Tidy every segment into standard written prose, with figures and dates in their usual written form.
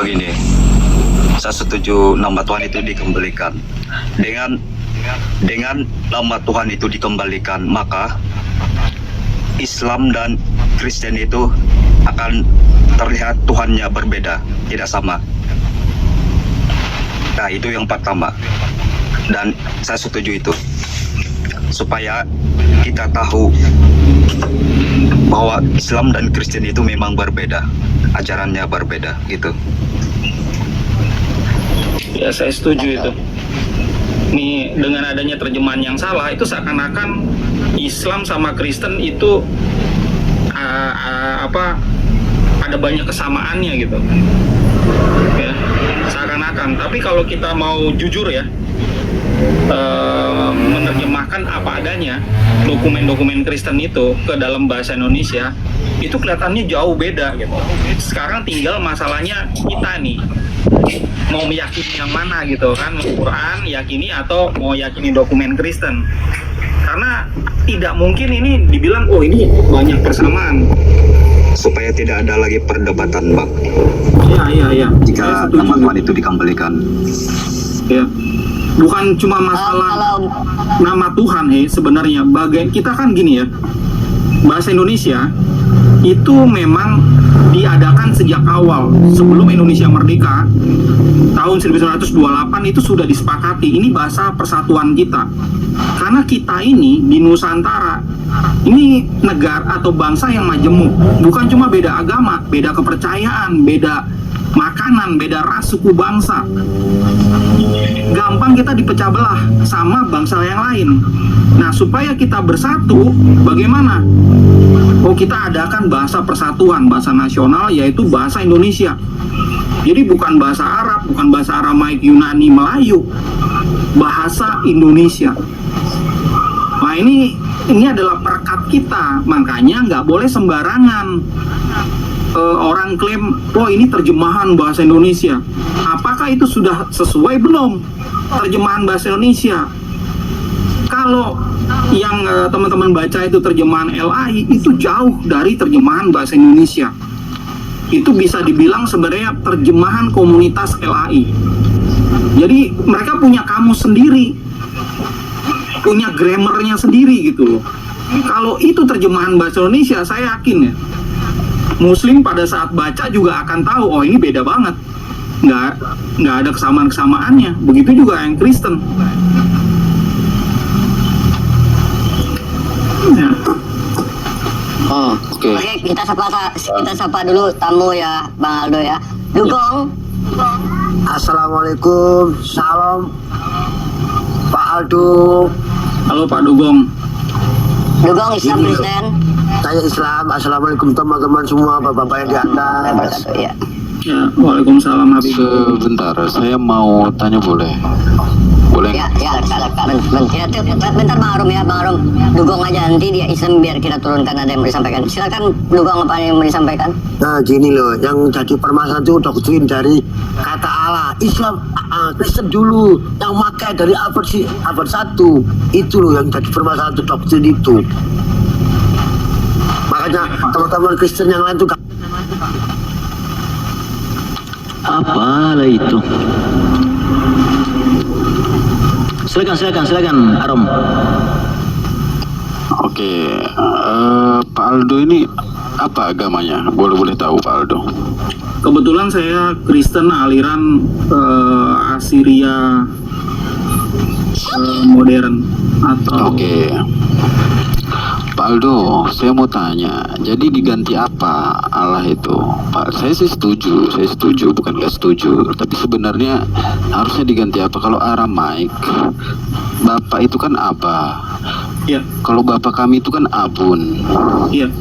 begini, saya setuju nama Tuhan itu dikembalikan. Dengan nama Tuhan itu dikembalikan, maka Islam dan Kristen itu akan terlihat Tuhannya berbeda, tidak sama. Nah, itu yang pertama. Dan saya setuju itu. Supaya kita tahu bahwa Islam dan Kristen itu memang berbeda, ajarannya berbeda gitu. Ya, saya setuju itu. Nih, dengan adanya terjemahan yang salah itu seakan-akan Islam sama Kristen itu ada banyak kesamaannya gitu. Ya, seakan-akan. Tapi kalau kita mau jujur ya, menerjemahkan apa adanya dokumen-dokumen Kristen itu ke dalam bahasa Indonesia itu kelihatannya jauh beda gitu. Sekarang tinggal masalahnya kita nih mau meyakini yang mana gitu kan, Quran yakini atau mau yakini dokumen Kristen. Karena tidak mungkin ini dibilang oh ini banyak persamaan, Supaya tidak ada lagi perdebatan, Bang. iya Jika nama Tuhan itu dikembalikan. ya. Bukan cuma masalah nama Tuhan sebenarnya. Bagian kita kan gini ya, bahasa Indonesia itu memang diadakan sejak awal sebelum Indonesia merdeka tahun 1928 itu sudah disepakati ini bahasa persatuan kita. Karena kita ini di Nusantara ini negara atau bangsa yang majemuk, bukan cuma beda agama, beda kepercayaan, beda makanan, beda ras, suku, bangsa. Gampang kita dipecah belah sama bangsa yang lain. Nah, supaya kita bersatu, bagaimana? Oh, kita adakan bahasa persatuan, bahasa nasional, yaitu bahasa Indonesia. Jadi bukan bahasa Arab, bukan bahasa Aramaik, Yunani, Melayu, bahasa Indonesia. Nah, ini adalah perekat kita, makanya nggak boleh sembarangan. Orang klaim, oh ini terjemahan bahasa Indonesia. Apakah itu sudah sesuai belum terjemahan bahasa Indonesia? Kalau yang teman-teman baca itu terjemahan LAI, itu jauh dari terjemahan bahasa Indonesia. Itu bisa dibilang sebenarnya terjemahan komunitas LAI. Jadi mereka punya kamus sendiri, punya grammarnya sendiri gitu loh. Kalau itu terjemahan bahasa Indonesia, saya yakin ya, Muslim pada saat baca juga akan tahu, oh ini beda banget, nggak ada kesamaan-kesamaannya. Begitu juga yang Kristen. Ya. Oke, kita sapa dulu tamu ya, Bang Aldo ya. Dugong. Assalamualaikum, salam Pak Aldo. Halo Pak Dugong. Dugong Islam Kristen. Saya Islam. Assalamualaikum teman-teman semua, bapak-bapak yang di atas. Ya. Ya, Waalaikumsalam Habib. Sebentar, saya mau tanya boleh? Boleh? Ya, bentar Bang Arum ya, Bang Arum. Dugong aja nanti dia Islam biar kita turunkan ada yang mau disampaikan. Silakan Dugong apa yang mau disampaikan? Nah gini loh, yang jadi permasalahan itu doktrin dari kata Allah. Islam Kristen dulu yang makai dari abad 1 itu loh yang jadi permasalahan itu doktrin itu. Makanya teman-teman Kristen yang lain tuh Apalah itu? Silakan Arom. Oke, Pak Aldo ini apa agamanya? Boleh tahu Pak Aldo? Kebetulan saya Kristen aliran Assyria modern atau Oke. Pak Aldo, saya mau tanya, jadi diganti apa Allah itu? Pak, saya sih setuju, bukan nggak setuju. Tapi sebenarnya harusnya diganti apa? Kalau Aramaik, Bapak itu kan Abah. ya, Kalau Bapak kami itu kan Abun. iya.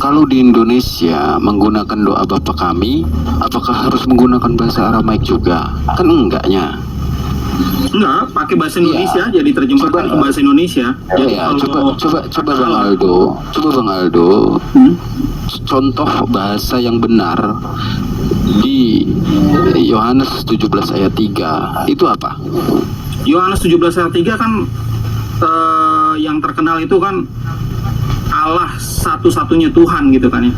Kalau di Indonesia menggunakan doa Bapak kami, apakah harus menggunakan bahasa Aramaik juga? Kan enggaknya. Enggak, pakai bahasa Indonesia aja diterjemahkan ke bahasa Indonesia. Jadi Ya, kalau coba Bang Aldo, contoh bahasa yang benar di Yohanes 17 ayat 3 itu apa? Yohanes 17 ayat 3 kan yang terkenal itu kan Allah satu-satunya Tuhan gitu kan ya.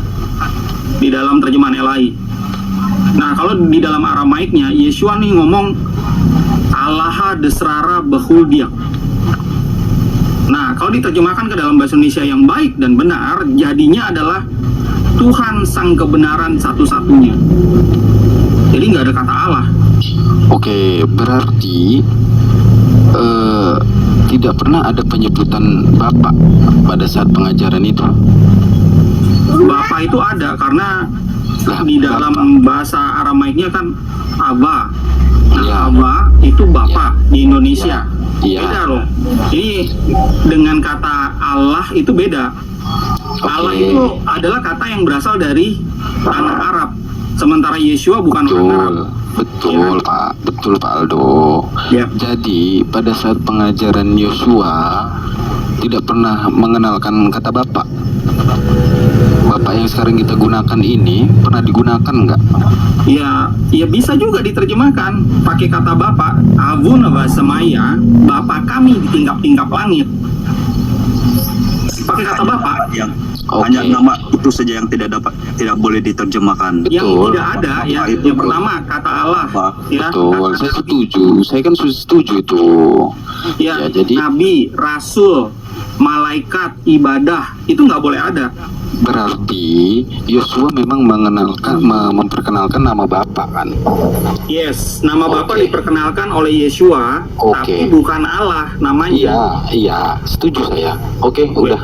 Di dalam terjemahan LAI. Nah, kalau di dalam Aramaiknya, Yeshua nih ngomong Allah desrara behuldiak. Nah, kalau diterjemahkan ke dalam bahasa Indonesia yang baik dan benar, jadinya adalah Tuhan sang kebenaran satu-satunya. Jadi nggak ada kata Allah. Oke, berarti tidak pernah ada penyebutan Bapak pada saat pengajaran itu. Bapa itu ada karena di dalam bahasa Aramaiknya kan Aba. Nah, Ya. Aba itu Bapa di Indonesia. Ya. Beda loh. Jadi dengan kata Allah itu beda. Allah Oke. itu adalah kata yang berasal dari tanah Arab. Sementara Yeshua bukan orang Arab. Betul, betul Pak Aldo. Ya. Jadi pada saat pengajaran Yosua tidak pernah mengenalkan kata Bapak. Bapak yang sekarang kita gunakan ini pernah digunakan nggak? Ya bisa juga diterjemahkan pakai kata Bapa. Avuna Basemaya, Bapa kami di tingkap-tingkap langit. Pakai kata Bapa. Yang Oke. hanya nama itu saja yang tidak boleh diterjemahkan. Yang Betul. tidak ada ya. Itu Yang pertama kata Allah. Ya, Betul, kata saya Nabi. setuju. Saya kan setuju itu. Ya, Ya, jadi Nabi, Rasul, malaikat, ibadah itu nggak boleh ada. berarti Yosua memang memperkenalkan nama Bapak kan? Yes, nama Bapa Oke. diperkenalkan oleh Yeshua, Oke. tapi bukan Allah namanya. Iya, setuju saya. Oke, udah.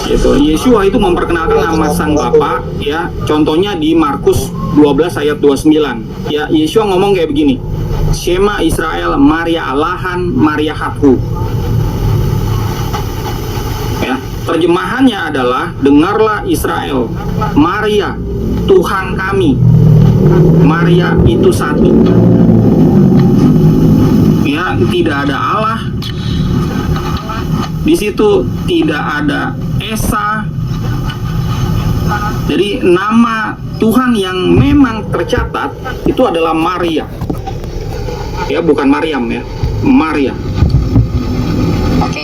Gitu. Yeshua itu memperkenalkan nama Sang Bapa, ya. Contohnya di Markus 12 ayat 29. Ya, Yeshua ngomong kayak begini. Shema Israel, Maria Allahan, Maria Hathu. Ya, terjemahannya adalah dengarlah Israel, Maria Tuhan kami. Maria itu satu. Ya, tidak ada Allah. Di situ tidak ada Esa. Jadi nama Tuhan yang memang tercatat itu adalah Maria. Ya, bukan Maryam ya. Maria. Oke,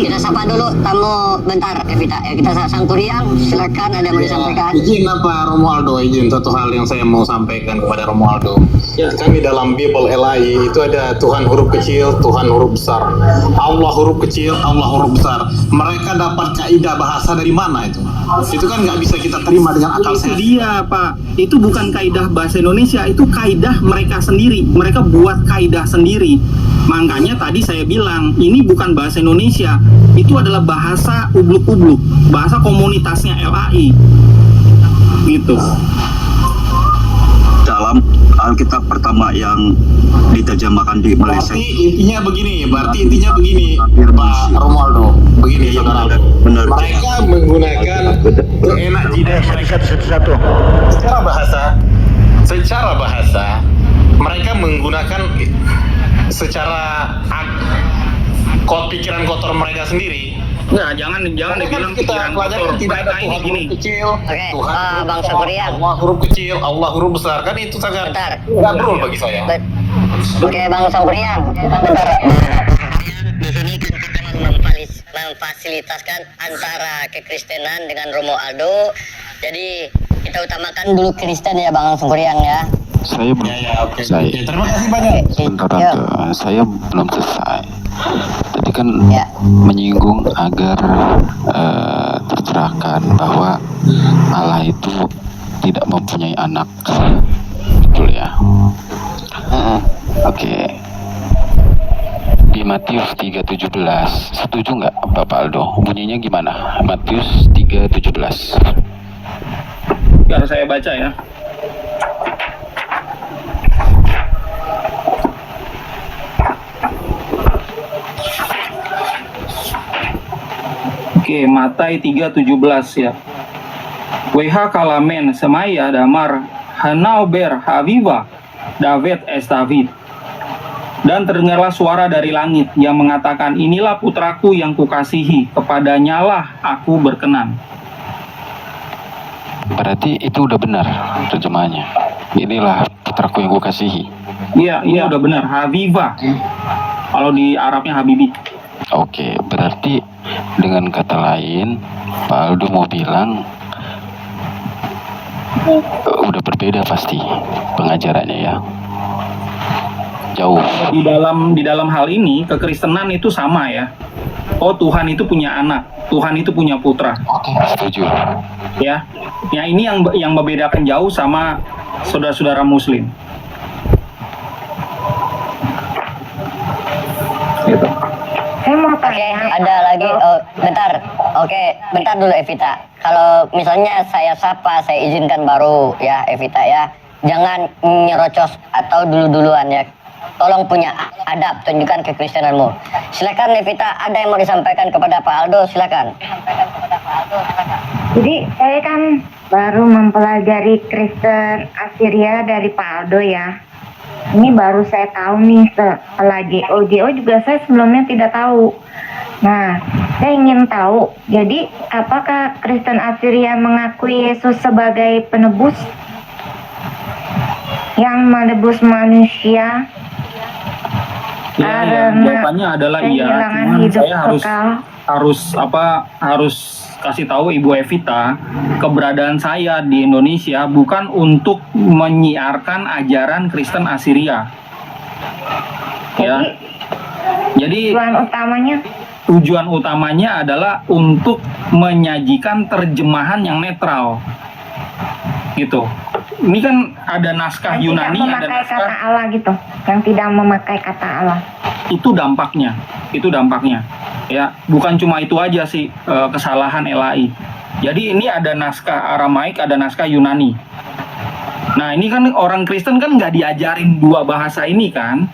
kita sapa dulu tamu bentar Evita. Ya, kita Sangkuriang, silakan ada yang mau disampaikan. Izin apa Romualdo, izin satu hal yang saya mau sampaikan kepada Romualdo. Ya, kan di dalam Bible LAI itu ada Tuhan huruf kecil, Tuhan huruf besar. Allah huruf kecil, Allah huruf besar. Mereka dapat kaidah bahasa dari mana itu? Itu kan nggak bisa kita terima dengan akal Itu sehat. dia, Pak. Itu bukan kaidah bahasa Indonesia, itu kaidah mereka sendiri. Mereka buat kaidah sendiri. Makanya tadi saya bilang, ini bukan bahasa Indonesia. Itu adalah bahasa ubluk-ubluk, bahasa komunitasnya LAI. Gitu. Dalam Alkitab pertama yang diterjemahkan di Malaysia. Berarti intinya begini, Pak Romualdo. Begini, Iya, saudara. benar. Mereka menggunakan enak jidat mereka satu-satu. Secara bahasa, mereka menggunakan secara pikiran kotor mereka sendiri. Nggak, jangan dibilang pikiran kotor. Tidak ada Mereka ini Tuhan gini. huruf kecil, Oke, Tuhan Bang huruf Sangkuriang. Allah huruf kecil, Allah huruf besar, kan itu sangat Bentar. nggak betul bagi saya. Oke, Bang Sangkuriang. Bentar. Di sini kan kita memfasilitaskan antara kekristenan dengan Romualdo. Jadi kita utamakan dulu Kristen ya Bang Sangkuriang ya. Saya belum Oke. selesai. Terima kasih banyak. Sebentar Yuk. Tante, saya belum selesai. Tadi kan Ya. menyinggung agar tercerahkan bahwa Allah itu tidak mempunyai anak, betul ya? Oke. Di Matius 3:17, setuju nggak Bapak Aldo? Bunyinya gimana? Matius 3:17. Biar saya baca ya. Oke, Matai 3:17 ya. Weha kalamen semaya damar hanau ber haviva David es David. Dan terdengarlah suara dari langit yang mengatakan, inilah putraku yang kukasihi, kepadanyalah aku berkenan. Berarti itu udah benar terjemahannya. Inilah putraku yang kukasihi. Iya, ini udah benar, Haviva. Kalau di Arabnya Habibi. Oke, berarti dengan kata lain, Pak Aldo mau bilang udah berbeda pasti pengajarannya ya. Jauh. Di dalam hal ini kekristenan itu sama ya. Oh, Tuhan itu punya anak, Tuhan itu punya putra. Oke, setuju. Ya. Ya, ini yang membedakan jauh sama saudara-saudara muslim. Gitu. Saya mau Oke, tanya. ada lagi. Oh, bentar. Oke, bentar dulu Evita. Kalau misalnya saya sapa, saya izinkan baru ya Evita ya. Jangan nyerocos atau dulu-duluan ya. Tolong punya adab, tunjukkan kekristenanmu. Silakan Evita, ada yang mau disampaikan kepada Pak Aldo, silakan. Jadi saya kan baru mempelajari Kristen Assyria dari Pak Aldo ya. Ini baru saya tahu nih setelah GO juga saya sebelumnya tidak tahu. Nah, saya ingin tahu, jadi apakah Kristen Assyria mengakui Yesus sebagai penebus yang menebus manusia? Ya, jawabannya adalah iya. Cuman saya harus kasih tahu Ibu Evita, keberadaan saya di Indonesia bukan untuk menyiarkan ajaran Kristen Assyria. Ya. Jadi tujuan utamanya adalah untuk menyajikan terjemahan yang netral. Gitu. Ini kan ada naskah Yunani, ada naskah kata Allah gitu, yang tidak memakai kata Allah. Itu dampaknya. Ya, bukan cuma itu aja sih kesalahan LAI. Jadi ini ada naskah Aramaik, ada naskah Yunani. Nah, ini kan orang Kristen kan nggak diajarin dua bahasa ini kan.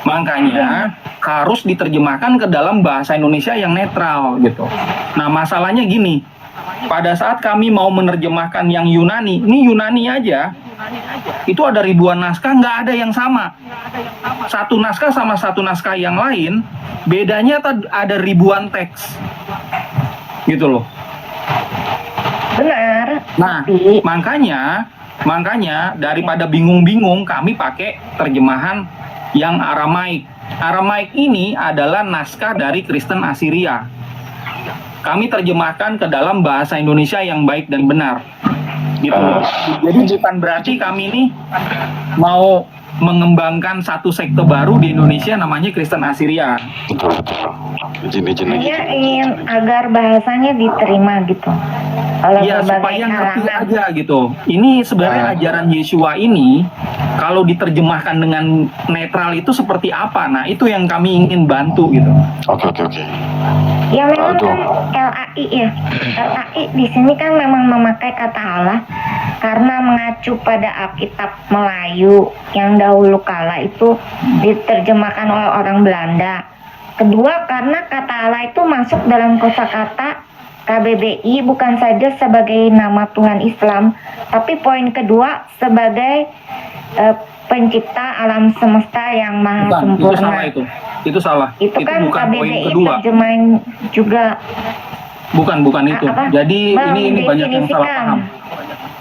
Makanya harus diterjemahkan ke dalam bahasa Indonesia yang netral gitu. Nah, masalahnya gini. Pada saat kami mau menerjemahkan yang Yunani, ini Yunani aja, itu ada ribuan naskah, nggak ada yang sama. Satu naskah sama satu naskah yang lain, bedanya ada ribuan teks. Gitu loh. Benar. Nah, makanya daripada bingung-bingung, kami pakai terjemahan yang Aramaik. Aramaik ini adalah naskah dari Kristen Assyria. Kami terjemahkan ke dalam bahasa Indonesia yang baik dan benar. Gitu. Jadi bukan berarti kami ini mau mengembangkan satu sekte baru di Indonesia namanya Kristen Assyria. Betul. Saya ingin agar bahasanya diterima gitu. Kalau ya, supaya ngerti aja gitu. Ini sebenarnya ajaran Yesua ini kalau diterjemahkan dengan netral itu seperti apa? Nah, itu yang kami ingin bantu gitu. Oke. Ya memang kan LAI ya. LAI di sini kan memang memakai kata Allah karena mengacu pada Alkitab Melayu yang dahulu kala itu diterjemahkan oleh orang Belanda. Kedua, karena kata Allah itu masuk dalam kosakata KBBI bukan saja sebagai nama Tuhan Islam, tapi poin kedua sebagai pencipta alam semesta yang maha sempurna. Itu salah. Itu kan bukan KBBI poin kedua. terjemahan juga. Bukan itu. Jadi ini banyak yang salah paham.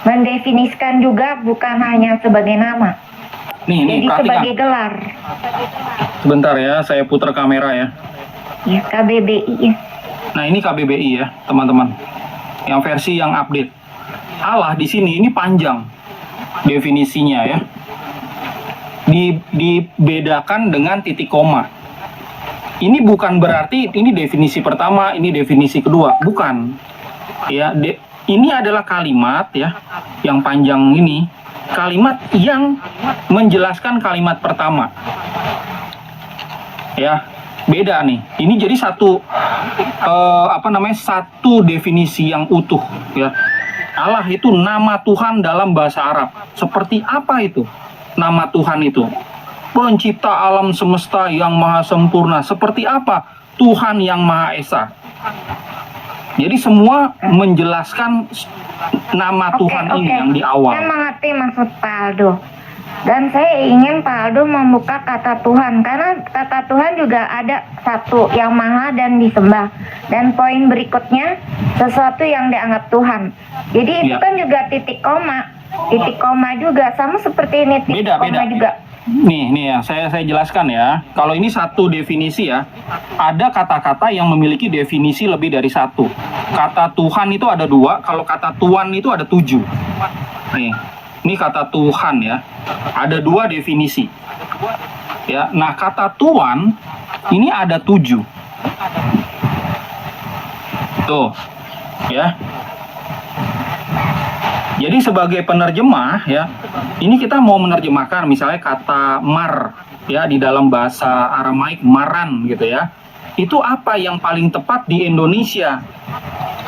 Mendefinisikan juga bukan hanya sebagai nama. Nih, jadi perhatikan. sebagai gelar. Sebentar ya, saya putar kamera ya. Ya, KBBI ya. Nah, ini KBBI ya, teman-teman. Yang versi yang update. Allah di sini ini panjang definisinya ya. Dibedakan dengan titik koma. Ini bukan berarti ini definisi pertama, ini definisi kedua, bukan. Ya, ini adalah kalimat ya, yang panjang ini. Kalimat yang menjelaskan kalimat pertama. Ya, beda nih. Ini jadi satu satu definisi yang utuh ya. Allah itu nama Tuhan dalam bahasa Arab. Seperti apa itu? Nama Tuhan itu pencipta alam semesta yang maha sempurna. Seperti apa? Tuhan yang Maha Esa. Jadi semua menjelaskan nama Tuhan ini yang di awal. Saya mengerti maksud Pak Aldo. Dan saya ingin Pak Aldo membuka kata Tuhan, karena kata Tuhan juga ada satu yang maha dan disembah. Dan poin berikutnya sesuatu yang dianggap Tuhan. Jadi itu kan juga titik koma juga, sama seperti ini titik koma juga. Nih ya, saya jelaskan ya. Kalau ini satu definisi ya, ada kata-kata yang memiliki definisi lebih dari satu. Kata Tuhan itu ada 2, kalau kata Tuhan itu ada 7. Nih, ini kata Tuhan ya. Ada 2 definisi. Ya, nah kata Tuhan ini ada 7. Tuh, ya. Jadi sebagai penerjemah ya, ini kita mau menerjemahkan misalnya kata mar ya di dalam bahasa Aramaik maran gitu ya. Itu apa yang paling tepat di Indonesia?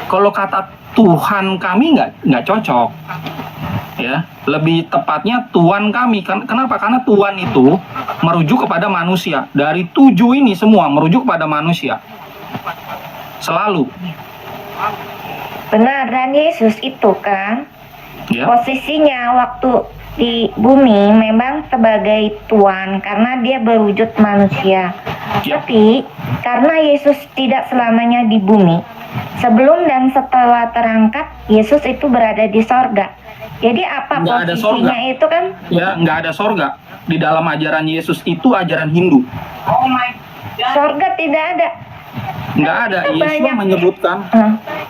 Kalau kata Tuhan kami nggak cocok. Ya, lebih tepatnya Tuhan kami. Kenapa? Karena Tuhan itu merujuk kepada manusia. Dari 7 ini semua merujuk kepada manusia. Selalu. Benar, dan Yesus itu kan Ya. posisinya waktu di bumi memang sebagai Tuhan karena dia berwujud manusia. Ya. Tapi karena Yesus tidak selamanya di bumi, sebelum dan setelah terangkat, Yesus itu berada di sorga. Jadi apa Nggak ada sorga. posisinya itu kan? Ya, nggak ada sorga. Di dalam ajaran Yesus itu ajaran Hindu. Sorga tidak ada. Nggak ada. Itu Yesus banyak. menyebutkan,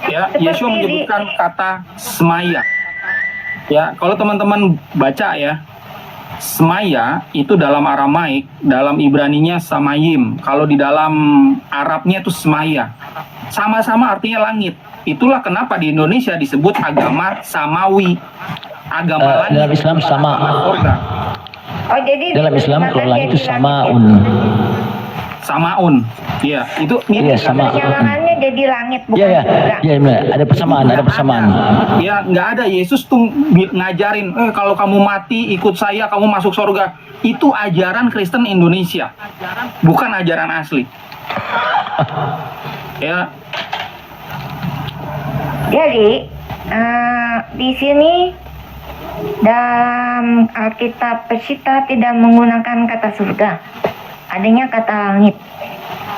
ya, Seperti Yesus menyebutkan kata semaya. Ya, kalau teman-teman baca ya, semaya itu dalam Aramaik, dalam Ibraninya samayim. Kalau di dalam Arabnya itu semaya. Sama-sama artinya langit. Itulah kenapa di Indonesia disebut agama samawi. Agama langit. Dalam Islam sama. Surga. Oh, jadi Dalam Islam maka kalau langit jadi itu samaun. langit. Samaun. Iya, itu Iya, mirip. sama. Penyamaannya jadi langit bukan Iya, surga. iya benar. Ada persamaan, ada persamaan. Ya, nggak ada. Yesus tuh ngajarin, kalau kamu mati ikut saya, kamu masuk surga. Itu ajaran Kristen Indonesia, bukan ajaran asli. Ya, Jadi di sini dalam Alkitab Pesita tidak menggunakan kata surga, adanya kata langit.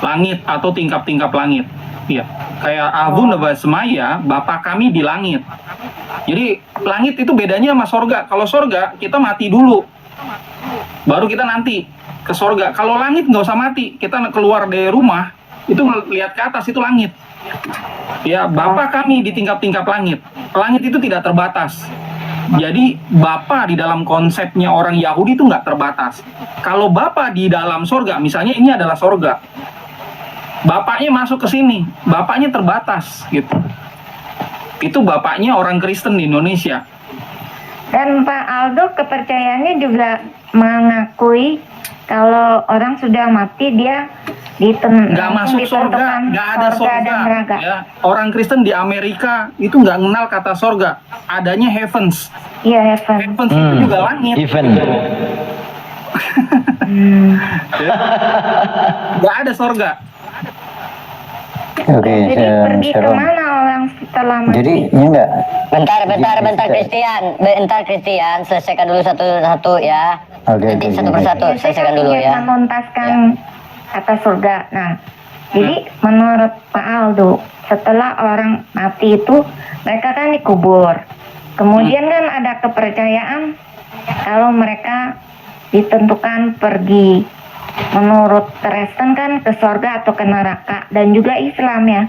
langit atau tingkap-tingkap langit. Iya, kayak Abu Naba Semaya, Bapa kami di langit. Jadi langit itu bedanya sama sorga. Kalau sorga kita mati dulu, baru kita nanti ke sorga. Kalau langit nggak usah mati, kita keluar dari rumah itu lihat ke atas itu langit. Ya, Bapa kami di tingkap-tingkap langit. Langit itu tidak terbatas. Jadi Bapa di dalam konsepnya orang Yahudi itu nggak terbatas. Kalau Bapa di dalam sorga, misalnya ini adalah sorga, Bapaknya masuk ke sini, Bapaknya terbatas gitu. Itu Bapaknya orang Kristen di Indonesia. Dan Pak Aldo kepercayaannya juga mengakui kalau orang sudah mati dia Nggak masuk sorga, ditentukan nggak ada sorga. dan neraka. Ya, orang Kristen di Amerika itu nggak kenal kata sorga, adanya heavens. Iya, heaven. Heavens itu juga langit. Event. Nggak ada sorga. Oke, Jadi pergi Sharon. kemana orang setelah mati? Jadi ini enggak. Bentar Christian, selesaikan dulu satu-satu ya. Oke, Nanti oke, satu oke. persatu Jadi saya selesaikan kan dulu ingin ya. menuntaskan kata surga. Nah, jadi menurut Pak Aldo, setelah orang mati itu mereka kan dikubur. Kemudian kan ada kepercayaan kalau mereka ditentukan pergi menurut Kristen kan ke surga atau ke neraka, dan juga Islam ya.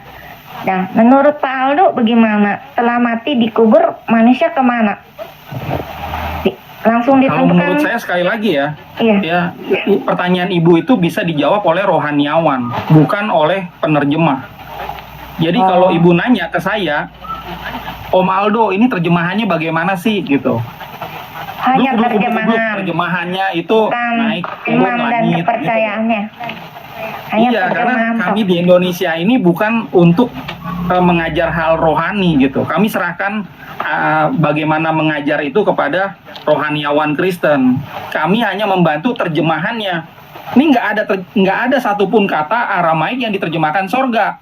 Nah, menurut Pak Aldo bagaimana? Setelah mati dikubur manusia kemana? Langsung Kalau ditentukan? menurut saya sekali lagi ya, Iya. ya pertanyaan ibu itu bisa dijawab oleh rohaniawan, bukan oleh penerjemah. Jadi kalau ibu nanya ke saya, Om Aldo ini terjemahannya bagaimana sih gitu? Hanya Duduk, terjemahan, terjemahannya itu bukan naik turun iman dan langit gitu. kepercayaannya. Hanya Iya, karena terjemahan toh. kami di Indonesia ini bukan untuk mengajar hal rohani gitu. Kami serahkan bagaimana mengajar itu kepada rohaniawan Kristen. Kami hanya membantu terjemahannya. Ini nggak ada satupun kata Aramaik yang diterjemahkan sorga.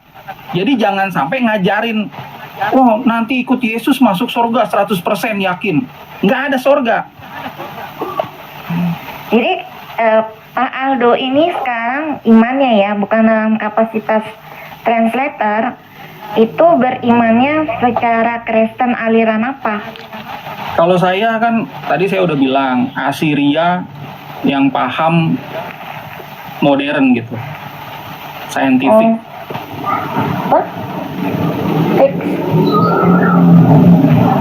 Jadi jangan sampai ngajarin, oh nanti ikut Yesus masuk sorga 100% yakin. Nggak ada sorga. Jadi Pak Aldo ini sekarang imannya ya, bukan dalam kapasitas translator, itu berimannya secara Kristen aliran apa? Kalau saya kan tadi saya udah bilang Assyria yang paham modern gitu, saintifik. Apa? Fix.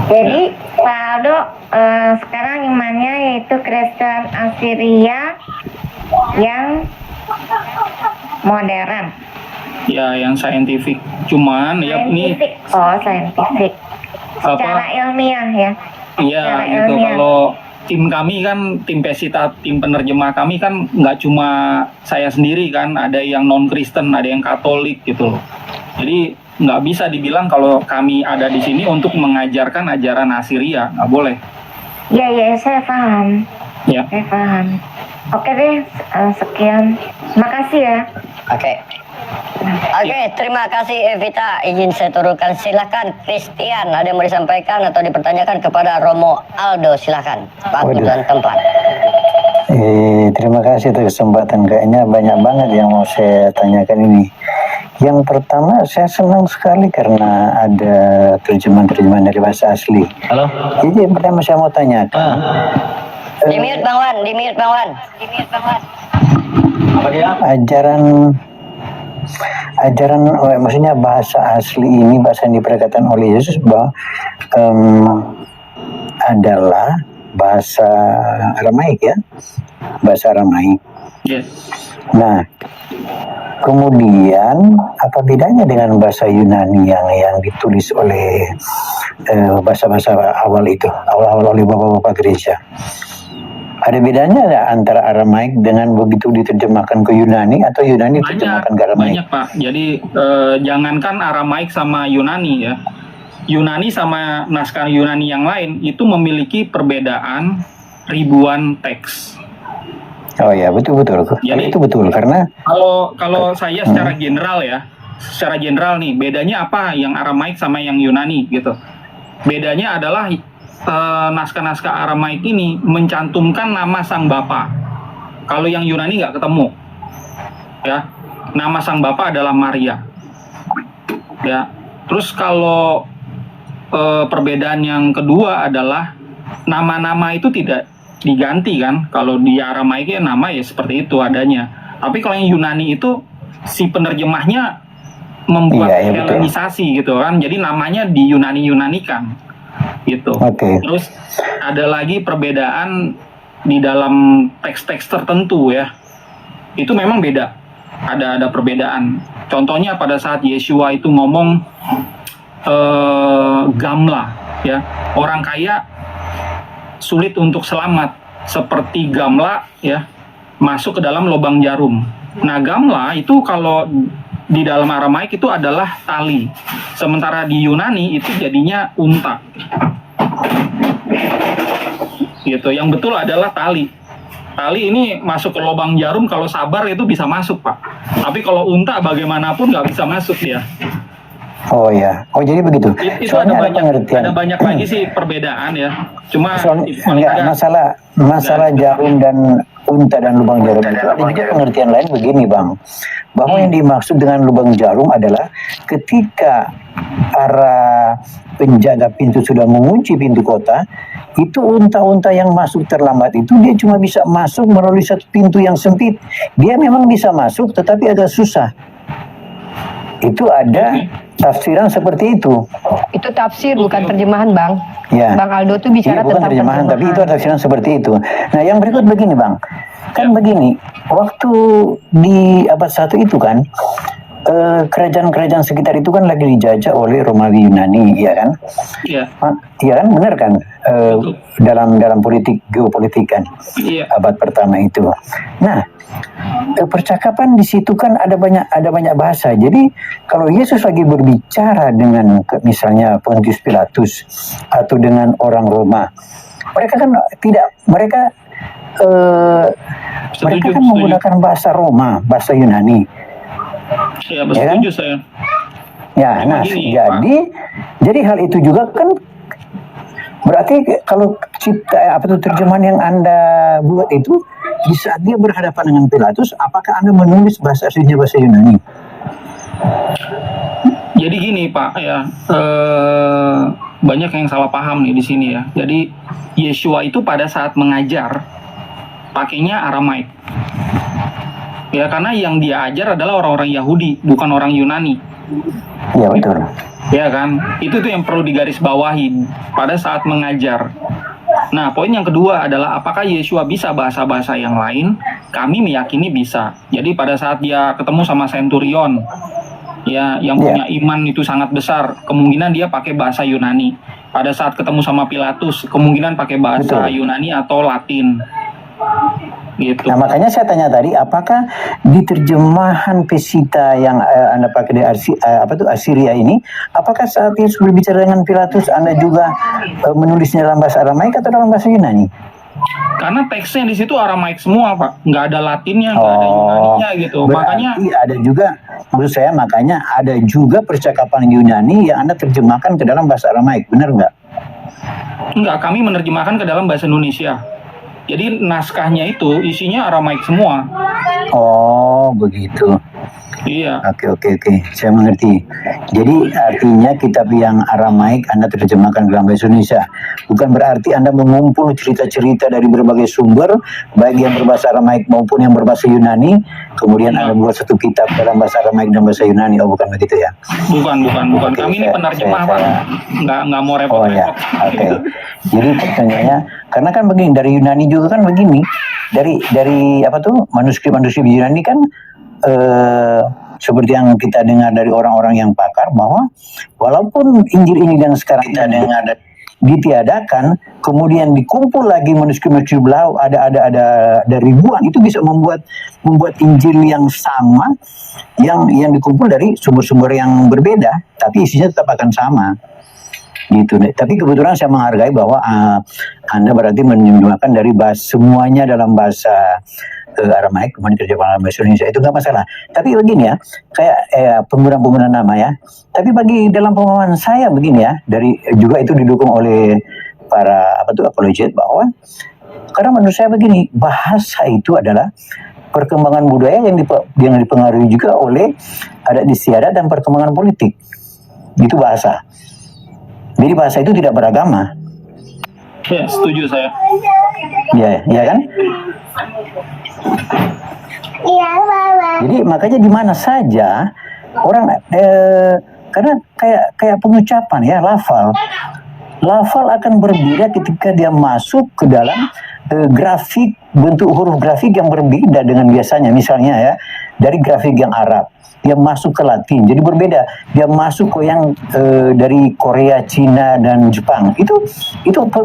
Jadi Pak Aldo sekarang imannya yaitu Kristen Assyria yang modern. Ya, yang saintifik. Cuman ya ini Saintifik. Oh, saintifik. Secara ilmiah ya. iya Secara gitu. ilmiah. Kalau tim kami kan, tim Pesita, tim penerjemah kami kan nggak cuma saya sendiri kan, ada yang non Kristen, ada yang Katolik gitu loh. Jadi nggak bisa dibilang kalau kami ada di sini untuk mengajarkan ajaran Assyria, nggak boleh. Iya, saya paham. Ya. Saya paham. Oke deh, sekian. Makasih ya. Oke. Oke, terima kasih Evita. Izin saya turunkan. Silakan Christian, ada yang mau disampaikan atau dipertanyakan kepada Romo Aldo? Silakan. Waktu dan tempat. Terima kasih atas kesempatan. Kayaknya banyak banget yang mau saya tanyakan ini. Yang pertama, saya senang sekali karena ada terjemahan-terjemahan dari bahasa asli. Halo? Iya, Jadi yang pertama saya mau tanyakan, Di mute Bang Wan, di mute Bang Wan. apa dia? ajaran maksudnya bahasa asli ini, bahasa yang diperkatakan oleh Yesus bahwa adalah bahasa Aramaik ya, bahasa Aramaik. Yes. Nah, kemudian apa bedanya dengan bahasa Yunani yang ditulis oleh bahasa-bahasa awal itu, awal-awal oleh bapak-bapak gereja? Ada bedanya nggak antara Aramaik dengan begitu diterjemahkan ke Yunani atau Yunani diterjemahkan ke Aramaik? Banyak Pak. Jadi jangankan Aramaik sama Yunani ya. Yunani sama naskah Yunani yang lain itu memiliki perbedaan ribuan teks. Oh ya, betul-betul. Jadi, itu betul karena kalau saya secara general ya, secara general nih, bedanya apa yang Aramaik sama yang Yunani gitu. Bedanya adalah naskah-naskah Aramaik ini mencantumkan nama sang bapa. Kalau yang Yunani nggak ketemu. Ya, nama sang bapa adalah Maria. Ya, terus kalau perbedaan yang kedua adalah nama-nama itu tidak diganti kan. Kalau di Aramaik ya nama ya seperti itu adanya. Tapi kalau yang Yunani itu si penerjemahnya membuat helenisasi gitu kan. Jadi namanya di Yunani-Yunanikan gitu. Terus ada lagi perbedaan di dalam teks-teks tertentu ya. Itu memang beda. Ada perbedaan. Contohnya pada saat Yeshua itu ngomong gamla ya, orang kaya sulit untuk selamat seperti gamla ya masuk ke dalam lubang jarum. Nah, gamla itu kalau di dalam Aramaik itu adalah tali, sementara di Yunani itu jadinya unta gitu. Yang betul adalah tali. Tali ini masuk ke lubang jarum, kalau sabar itu bisa masuk Pak, tapi kalau unta bagaimanapun nggak bisa masuk dia. Oh ya, oh jadi begitu. Itu ada banyak lagi sih perbedaan ya. Cuma masalah jarum dan unta dan lubang jarum itu ada juga pengertian lain begini Bang, bahwa yang dimaksud dengan lubang jarum adalah ketika para penjaga pintu sudah mengunci pintu kota, itu unta-unta yang masuk terlambat itu dia cuma bisa masuk melalui satu pintu yang sempit. Dia memang bisa masuk tetapi agak susah. Itu ada tafsiran seperti itu. Itu tafsir bukan terjemahan Bang. Ya. Bang Aldo tuh bicara bukan tentang terjemahan, tapi itu ada tafsiran seperti itu. Nah, yang berikut begini Bang, kan begini, waktu di abad 1 itu kan kerajaan-kerajaan sekitar itu kan lagi dijajah oleh Romawi Yunani, ya kan? Iya. Iya kan, benar kan? Dalam politik geopolitik kan, abad pertama itu. Nah, percakapan di situ kan ada banyak bahasa. Jadi kalau Yesus lagi berbicara dengan misalnya Pontius Pilatus atau dengan orang Roma, mereka kan mereka kan menggunakan bahasa Roma, bahasa Yunani. Ya, setuju saya. Ya, nah, gini, jadi hal itu juga kan berarti kalau terjemahan yang Anda buat itu di saat dia berhadapan dengan Pilatus, apakah Anda menulis bahasa aslinya bahasa Yunani? Jadi gini Pak ya, banyak yang salah paham nih di sini ya. Jadi Yeshua itu pada saat mengajar pakainya Aramaik. Ya, karena yang dia ajar adalah orang-orang Yahudi, bukan orang Yunani. Iya betul. Ya kan, itu tuh yang perlu digarisbawahi pada saat mengajar. Nah, poin yang kedua adalah apakah Yeshua bisa bahasa-bahasa yang lain? Kami meyakini bisa. Jadi pada saat dia ketemu sama Centurion, ya, yang punya iman itu sangat besar, kemungkinan dia pakai bahasa Yunani. Pada saat ketemu sama Pilatus, kemungkinan pakai bahasa Yunani atau Latin. Gitu. Nah, makanya saya tanya tadi, apakah di terjemahan Pesita yang Anda pakai di Asiria ini, apakah saat Yesus berbicara dengan Pilatus, Anda juga menulisnya dalam bahasa Aramaik atau dalam bahasa Yunani? Karena teksnya di situ Aramaik semua, Pak. Nggak ada Latinnya, nggak ada Yunaninya gitu. Makanya ada juga, maksud saya, makanya ada juga percakapan Yunani yang Anda terjemahkan ke dalam bahasa Aramaik, benar nggak? Enggak, kami menerjemahkan ke dalam bahasa Indonesia. Jadi naskahnya itu isinya Aramaik semua. Oh, begitu. Iya. Oke, saya mengerti. Jadi artinya kitab yang Aramaik Anda terjemahkan ke dalam bahasa Indonesia. Bukan berarti Anda mengumpul cerita-cerita dari berbagai sumber, baik yang berbahasa Aramaik maupun yang berbahasa Yunani, kemudian Anda buat satu kitab dalam bahasa Aramaik dan bahasa Yunani. Oh, bukan begitu ya? Bukan. Oke, Kami ini penerjemah, Pak. Nggak mau repot-repot. Oh ya, oke. Jadi pertanyaannya, karena kan begini, dari Yunani juga kan begini, dari apa tuh manuskrip Yunani kan seperti yang kita dengar dari orang-orang yang pakar, bahwa walaupun Injil ini yang sekarang kita dengar ditiadakan, kemudian dikumpul lagi manuskrip beliau ada ribuan, itu bisa membuat Injil yang sama, yang dikumpul dari sumber-sumber yang berbeda, tapi isinya tetap akan sama. Gitu. Tapi kebetulan saya menghargai bahwa Anda berarti menerjemahkan dari semuanya dalam bahasa Aramaik kemudian terjemahkan bahasa Indonesia, itu nggak masalah. Tapi begini ya, kayak penggunaan nama ya. Tapi bagi dalam pemahaman saya begini ya, dari juga itu didukung oleh para apologet, bahwa karena menurut saya begini, bahasa itu adalah perkembangan budaya yang dipengaruhi juga oleh adat istiadat dan perkembangan politik. Itu bahasa. Jadi bahasa itu tidak beragama. Ya, setuju saya. Ya kan? Jadi makanya di mana saja orang karena kayak pengucapan ya, lafal akan berbeda ketika dia masuk ke dalam grafik, bentuk huruf grafik yang berbeda dengan biasanya. Misalnya ya, dari grafik yang Arab dia masuk ke Latin, jadi berbeda. Dia masuk ke yang dari Korea, Cina, dan Jepang. Itu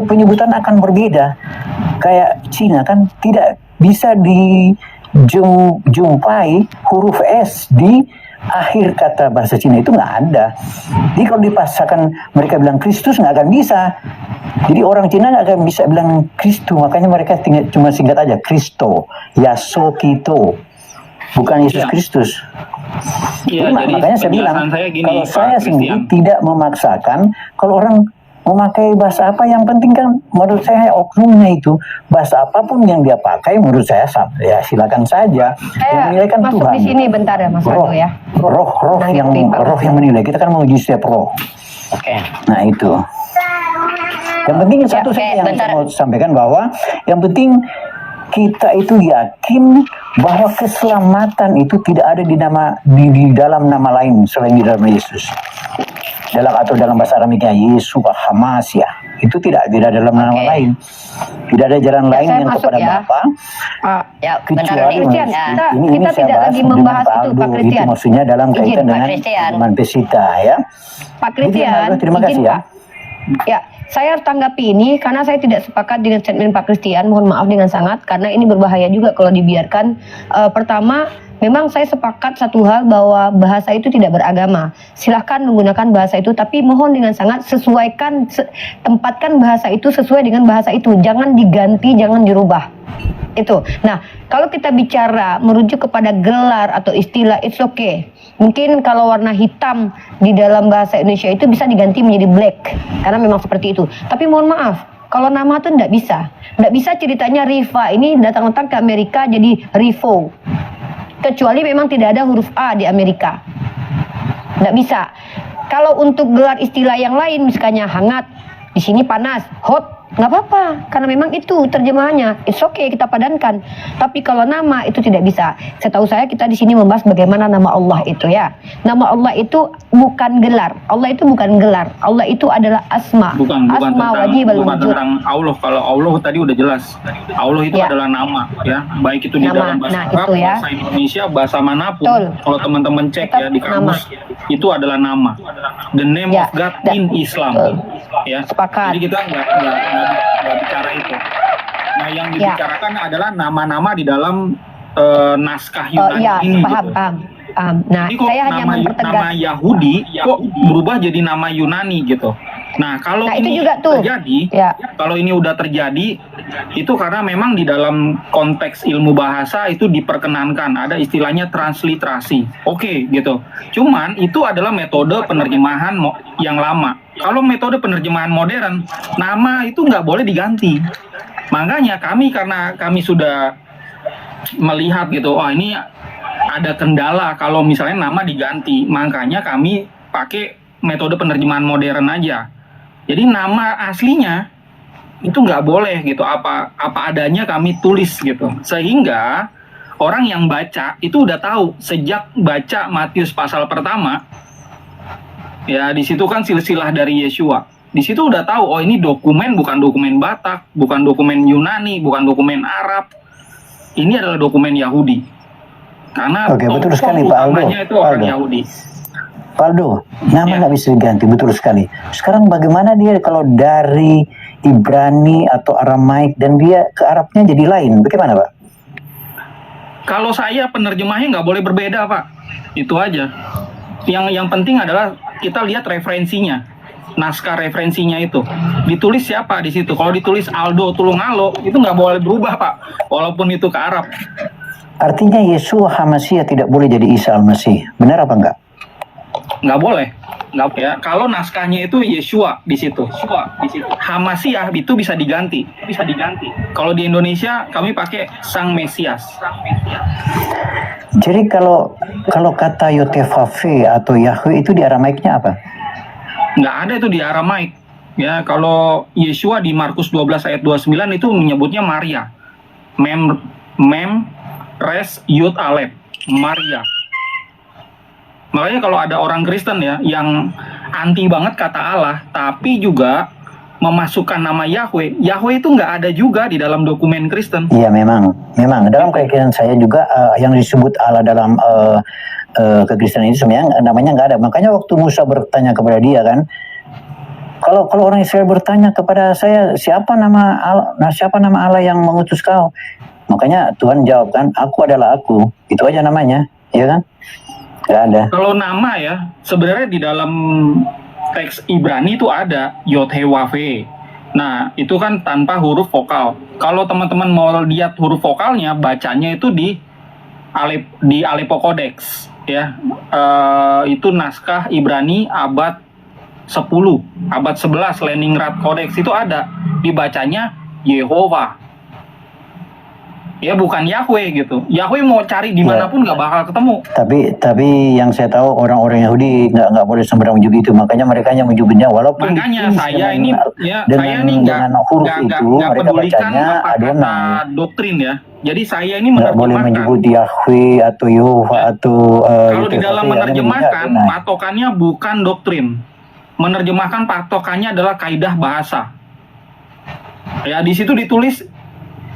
penyebutan akan berbeda. Kayak Cina kan tidak bisa dijumpai huruf S di akhir kata bahasa Cina, itu nggak ada. Jadi kalau dipaksakan mereka bilang Kristus, nggak akan bisa. Jadi orang Cina nggak akan bisa bilang Kristus, makanya mereka cuma singkat aja Kristo, Yaso Kito, bukan Yesus Kristus. Ya, jadi makanya saya bilang, kalau saya sendiri tidak memaksakan, kalau orang memakai bahasa apa, yang penting kan menurut saya oknumnya itu, bahasa apapun yang dia pakai menurut saya ya silakan saja. Yang menilai kan masuk Tuhan. Di sini bentar ya Mas Aldo ya. Roh yang menilai. Kita kan menguji setiap roh. Oke. Nah itu. Yang penting satu saja yang saya mau sampaikan, bahwa yang penting kita itu yakin bahwa keselamatan itu tidak ada di dalam nama lain selain di dalam Yesus. Dalam bahasa Aramiknya Yeshua Hamasya, itu tidak dalam nama lain. Tidak ada jalan lain yang kepada Bapa kecuali ini saya bahas dengan Pak Aldo, itu maksudnya dalam kaitan dengan firman Pesita ya. Pak Christian, terima kasih ya. Ya, saya tanggapi ini karena saya tidak sepakat dengan statement Pak Christian. Mohon maaf dengan sangat, karena ini berbahaya juga kalau dibiarkan. Pertama, memang saya sepakat satu hal, bahwa bahasa itu tidak beragama. Silahkan menggunakan bahasa itu, tapi mohon dengan sangat tempatkan bahasa itu sesuai dengan bahasa itu. Jangan diganti, jangan dirubah. Itu. Nah, kalau kita bicara merujuk kepada gelar atau istilah, it's okay. Mungkin kalau warna hitam di dalam bahasa Indonesia itu bisa diganti menjadi black, karena memang seperti itu. Tapi mohon maaf, kalau nama itu tidak bisa. Tidak bisa ceritanya Riva ini datang-datang ke Amerika jadi Rivo. Kecuali memang tidak ada huruf A di Amerika. Tidak bisa. Kalau untuk gelar istilah yang lain, misalnya hangat, di sini panas, hot, nggak apa-apa, karena memang itu terjemahannya. It's okay kita padankan. Tapi kalau nama itu tidak bisa. Setahu saya kita di sini membahas bagaimana nama Allah itu ya. Nama Allah itu bukan gelar. Allah itu bukan gelar. Allah itu adalah asma. Bukan Asma wajib bukan tentang Allah. Kalau Allah tadi udah jelas. Allah itu Ya. adalah nama ya. Baik itu di Nama. dalam bahasa Nah, Arab, itu ya. bahasa Indonesia, bahasa manapun. Betul. Kalau teman-teman cek Tetap ya di kamus, itu adalah nama. The name Ya. of God in Islam. Betul. Ya. Sepakat. Jadi kita nggak bicara itu. Nah, yang Ya. dibicarakan adalah nama-nama di dalam naskah Oh Yunani iya, ini. paham, gitu. paham. Nah, Jadi kok saya hanya nama mempertegas. Yahudi kok berubah jadi nama Yunani gitu. Nah, kalau Nah, itu ini juga tuh. terjadi, Ya. kalau ini udah terjadi, itu karena memang di dalam konteks ilmu bahasa itu diperkenankan ada istilahnya transliterasi. Oke, gitu. Cuman itu adalah metode penerjemahan yang lama. Kalau metode penerjemahan modern, nama itu nggak boleh diganti. Makanya karena kami sudah melihat gitu, oh ini ada kendala kalau misalnya nama diganti, makanya kami pakai metode penerjemahan modern aja. Jadi nama aslinya itu nggak boleh gitu, apa adanya kami tulis gitu, sehingga orang yang baca itu udah tahu sejak baca Matius pasal pertama, ya di situ kan silsilah dari Yesua. Di situ udah tahu, oh ini dokumen bukan dokumen Batak, bukan dokumen Yunani, bukan dokumen Arab. Ini adalah dokumen Yahudi. Karena Oke, betul tokoh sekali, Pak Aldo. utamanya itu orang Aldo. Yahudi. Pak Aldo, nama Ya. nggak bisa diganti, betul sekali. Sekarang bagaimana dia kalau dari Ibrani atau Aramaik dan dia ke Arabnya jadi lain, bagaimana Pak? Kalau saya penerjemahnya nggak boleh berbeda, Pak. Itu aja. Yang penting adalah kita lihat referensinya, naskah referensinya itu. Ditulis siapa di situ? Kalau ditulis Aldo Tulungalo, itu nggak boleh berubah, Pak. Walaupun itu ke Arab. Artinya Yesua HaMasiah tidak boleh jadi Isa Al-Masih, benar apa enggak? Nggak boleh. Nggak ya. Kalau naskahnya itu Yesua di situ. Hamasiah itu bisa diganti. Kalau di Indonesia kami pakai Sang Mesias. Jadi kalau kata Yotevave atau Yahweh itu di Aramaiknya apa? Nggak ada itu di Aramaik. Ya, kalau Yesua di Markus 12 ayat 29 itu menyebutnya Maria. Mem res yud alef, Maria. Makanya kalau ada orang Kristen ya yang anti banget kata Allah, tapi juga memasukkan nama Yahweh. Yahweh itu nggak ada juga di dalam dokumen Kristen. Iya memang dalam keyakinan saya juga yang disebut Allah dalam kekristenan itu sebenarnya namanya nggak ada. Makanya waktu Musa bertanya kepada dia kan, kalau orang Israel bertanya kepada saya siapa nama Allah yang mengutus kau, makanya Tuhan jawab kan, aku adalah aku, itu aja namanya, ya kan? Nggak ada. Kalau nama ya sebenarnya di dalam teks Ibrani itu ada Yod-He-Wav-He. Nah, itu kan tanpa huruf vokal. Kalau teman-teman mau lihat huruf vokalnya, bacanya itu di Aleppo Codex, ya. Itu naskah Ibrani abad 10, abad 11 Leningrad Codex itu ada. Dibacanya Yehova. Ya bukan Yahweh gitu. Yahweh mau cari dimanapun nggak bakal ketemu. Tapi yang saya tahu orang-orang Yahudi nggak boleh sembarang menyebut itu, makanya mereka yang menyebutnya walaupun Makanya ditulis saya dengan- ini ya dengan, saya ini dengan huruf itu nggak mereka pedulikan bacanya apa kata Adonai, doktrin ya. Jadi saya ini nggak boleh menerjemahkan. menyebut Yahweh atau Yehova atau Kalau di dalam Yotevave, hanya menerjemahkan menyebutnya Adonai. patokannya bukan doktrin. Menerjemahkan patokannya adalah kaidah bahasa. Ya di situ ditulis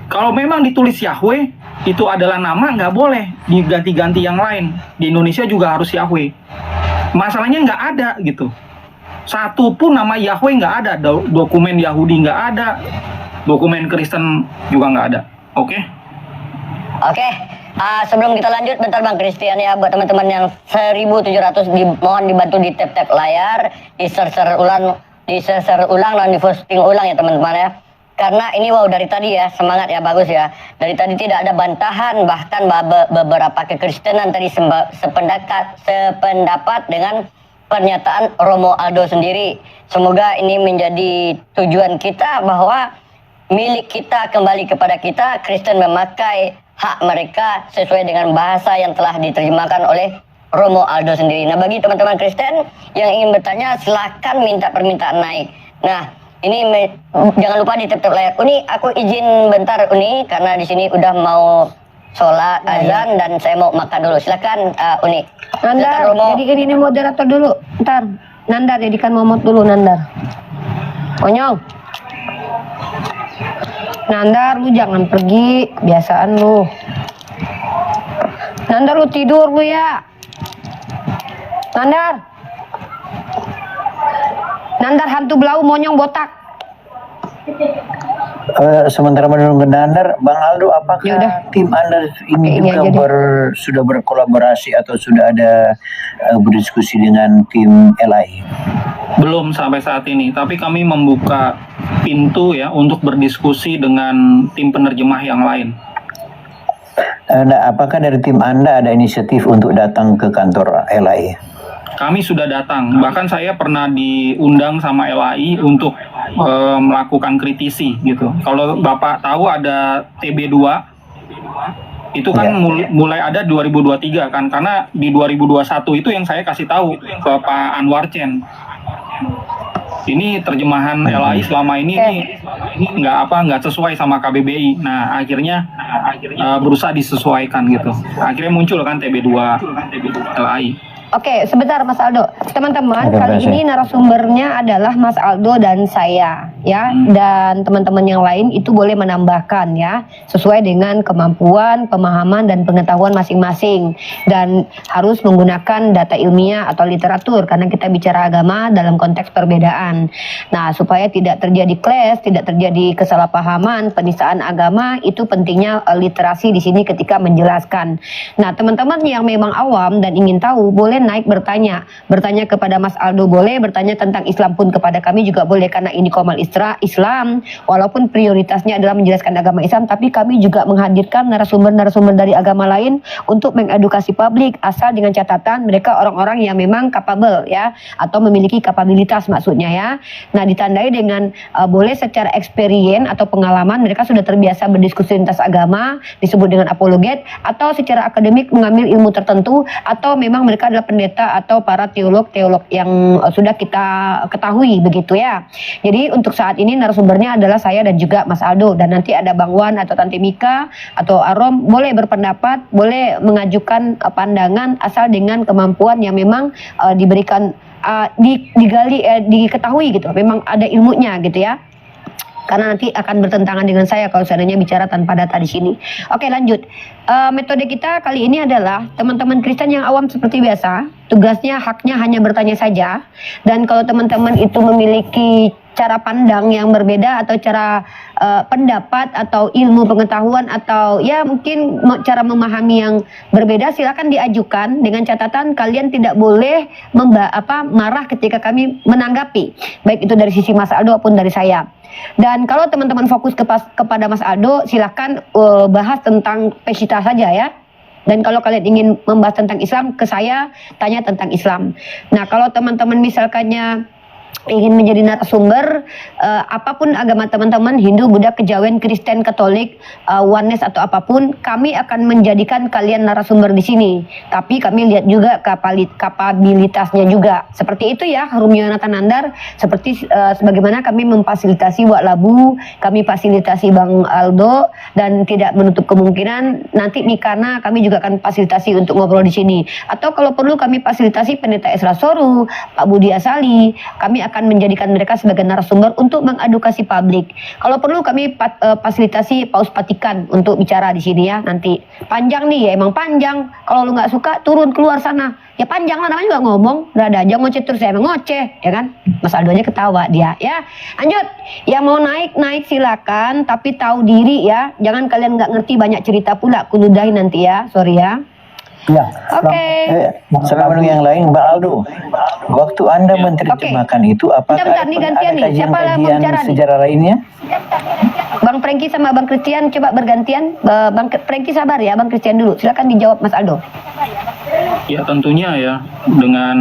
kalau memang ditulis Yahweh itu adalah nama, nggak boleh diganti-ganti yang lain. Di Indonesia juga harus Yahweh. Masalahnya nggak ada gitu. Satu pun nama Yahweh nggak ada. Dokumen Yahudi nggak ada. Dokumen Kristen juga nggak ada. Oke? Oke, sebelum kita lanjut, bentar Bang Christian ya, buat teman-teman yang 1700 mohon dibantu di tap-tap layar, di-share ulang dan di-posting ulang ya teman-teman ya. Karena ini wow dari tadi ya, semangat ya, bagus ya. Dari tadi tidak ada bantahan, bahkan beberapa kekristenan tadi sependapat dengan pernyataan Romo Aldo sendiri. Semoga ini menjadi tujuan kita bahwa milik kita kembali kepada kita, Kristen memakai hak mereka sesuai dengan bahasa yang telah diterjemahkan oleh Romo Aldo sendiri. Nah, bagi teman-teman Kristen yang ingin bertanya, silakan minta permintaan naik. Nah, jangan lupa ditutup layar. Uni, aku izin bentar Uni karena di sini udah mau sholat azan dan saya mau makan dulu. Silakan Uni. Nandar, Silakan, Romo. jadikan ini moderator dulu. Ntar, Nandar jadikan momot dulu Nandar. Konyol. Nandar, lu jangan pergi, kebiasaan lu. Nandar, lu tidur lu ya. Nandar. Nandar hantu belau monyong botak. Sementara menunggu Nandar, Bang Aldo, apakah Yaudah. tim Anda ini Oke, ini aja juga deh. sudah berkolaborasi atau sudah ada berdiskusi dengan tim LAI? Belum sampai saat ini, tapi kami membuka pintu ya untuk berdiskusi dengan tim penerjemah yang lain. Nah, apakah dari tim Anda ada inisiatif untuk datang ke kantor LAI? Kami sudah datang, bahkan saya pernah diundang sama LAI untuk melakukan kritisi gitu. Kalau Bapak tahu ada TB2, itu kan mulai ada 2023 kan, karena di 2021 itu yang saya kasih tahu ke Pak Anwar Chen. Ini terjemahan LAI selama ini nggak sesuai sama KBBI. Nah akhirnya berusaha disesuaikan gitu. Akhirnya muncul kan TB2 LAI. Oke, sebentar Mas Aldo. Teman-teman, Oke, kali makasih. ini narasumbernya adalah Mas Aldo dan saya, ya. Dan teman-teman yang lain itu boleh menambahkan ya, sesuai dengan kemampuan, pemahaman dan pengetahuan masing-masing. Dan harus menggunakan data ilmiah atau literatur karena kita bicara agama dalam konteks perbedaan. Nah, supaya tidak terjadi clash, tidak terjadi kesalahpahaman, penistaan agama, itu pentingnya literasi di sini ketika menjelaskan. Nah, teman-teman yang memang awam dan ingin tahu, boleh naik bertanya kepada Mas Aldo, boleh bertanya tentang Islam pun kepada kami juga boleh, karena ini Komal Islam, walaupun prioritasnya adalah menjelaskan agama Islam, tapi kami juga menghadirkan narasumber-narasumber dari agama lain untuk mengedukasi publik, asal dengan catatan mereka orang-orang yang memang capable ya, atau memiliki kapabilitas maksudnya ya. Nah, ditandai dengan boleh secara experience atau pengalaman mereka sudah terbiasa berdiskusi lintas agama, disebut dengan apologet, atau secara akademik mengambil ilmu tertentu, atau memang mereka adalah pendeta atau para teolog-teolog yang sudah kita ketahui begitu ya. Jadi untuk saat ini narasumbernya adalah saya dan juga Mas Aldo, dan nanti ada Bang Wan atau Tante Mika atau Arom boleh berpendapat, boleh mengajukan pandangan asal dengan kemampuan yang memang diberikan digali diketahui gitu, memang ada ilmunya gitu ya. Karena nanti akan bertentangan dengan saya kalau seandainya bicara tanpa data di sini. Oke, lanjut. Metode kita kali ini adalah teman-teman Kristen yang awam seperti biasa, tugasnya haknya hanya bertanya saja. Dan kalau teman-teman itu memiliki cara pandang yang berbeda atau cara pendapat atau ilmu pengetahuan atau ya mungkin cara memahami yang berbeda, silakan diajukan dengan catatan kalian tidak boleh marah ketika kami menanggapi, baik itu dari sisi Mas Aldo maupun dari saya. Dan kalau teman-teman fokus kepada Mas Aldo, silakan bahas tentang Pesita saja ya. Dan kalau kalian ingin membahas tentang Islam, ke saya tanya tentang Islam. Nah, kalau teman-teman misalkannya ingin menjadi narasumber, apapun agama teman-teman, Hindu, Buddha, Kejawen, Kristen, Katolik, Oneness atau apapun, kami akan menjadikan kalian narasumber di sini. Tapi kami lihat juga kapabilitasnya juga. Seperti itu ya, Rumio Yonatan Nandar. Seperti sebagaimana kami memfasilitasi Wak Labu, kami fasilitasi Bang Aldo, dan tidak menutup kemungkinan nanti Mikana kami juga akan fasilitasi untuk ngobrol di sini. Atau kalau perlu kami fasilitasi Pendeta Esra Soru, Pak Budi Asali, kami akan menjadikan mereka sebagai narasumber untuk mengedukasi publik. Kalau perlu kami fasilitasi Paus Vatikan untuk bicara di sini ya. Nanti panjang nih ya, emang panjang. Kalau lu nggak suka turun keluar sana. Ya panjang lah, namanya juga ngomong. Udah ada aja ngoceh terus, ya emang ngoceh, ya kan? Mas Aldo aja ketawa dia ya. Lanjut, yang mau naik silakan, tapi tahu diri ya. Jangan kalian nggak ngerti banyak cerita pula, kunudahin nanti ya. Sorry ya. Ya. Oke. Sebelum yang lain, Bang Aldo, waktu Anda menerjemahkan itu, apakah Bentar, nih gantian nih. Siapa yang mau bicara nih? sejarah lainnya? Bang Prengki sama Bang Christian coba bergantian. Bang Prengki sabar ya, Bang Christian dulu. Silakan dijawab Mas Aldo. Ya tentunya ya, dengan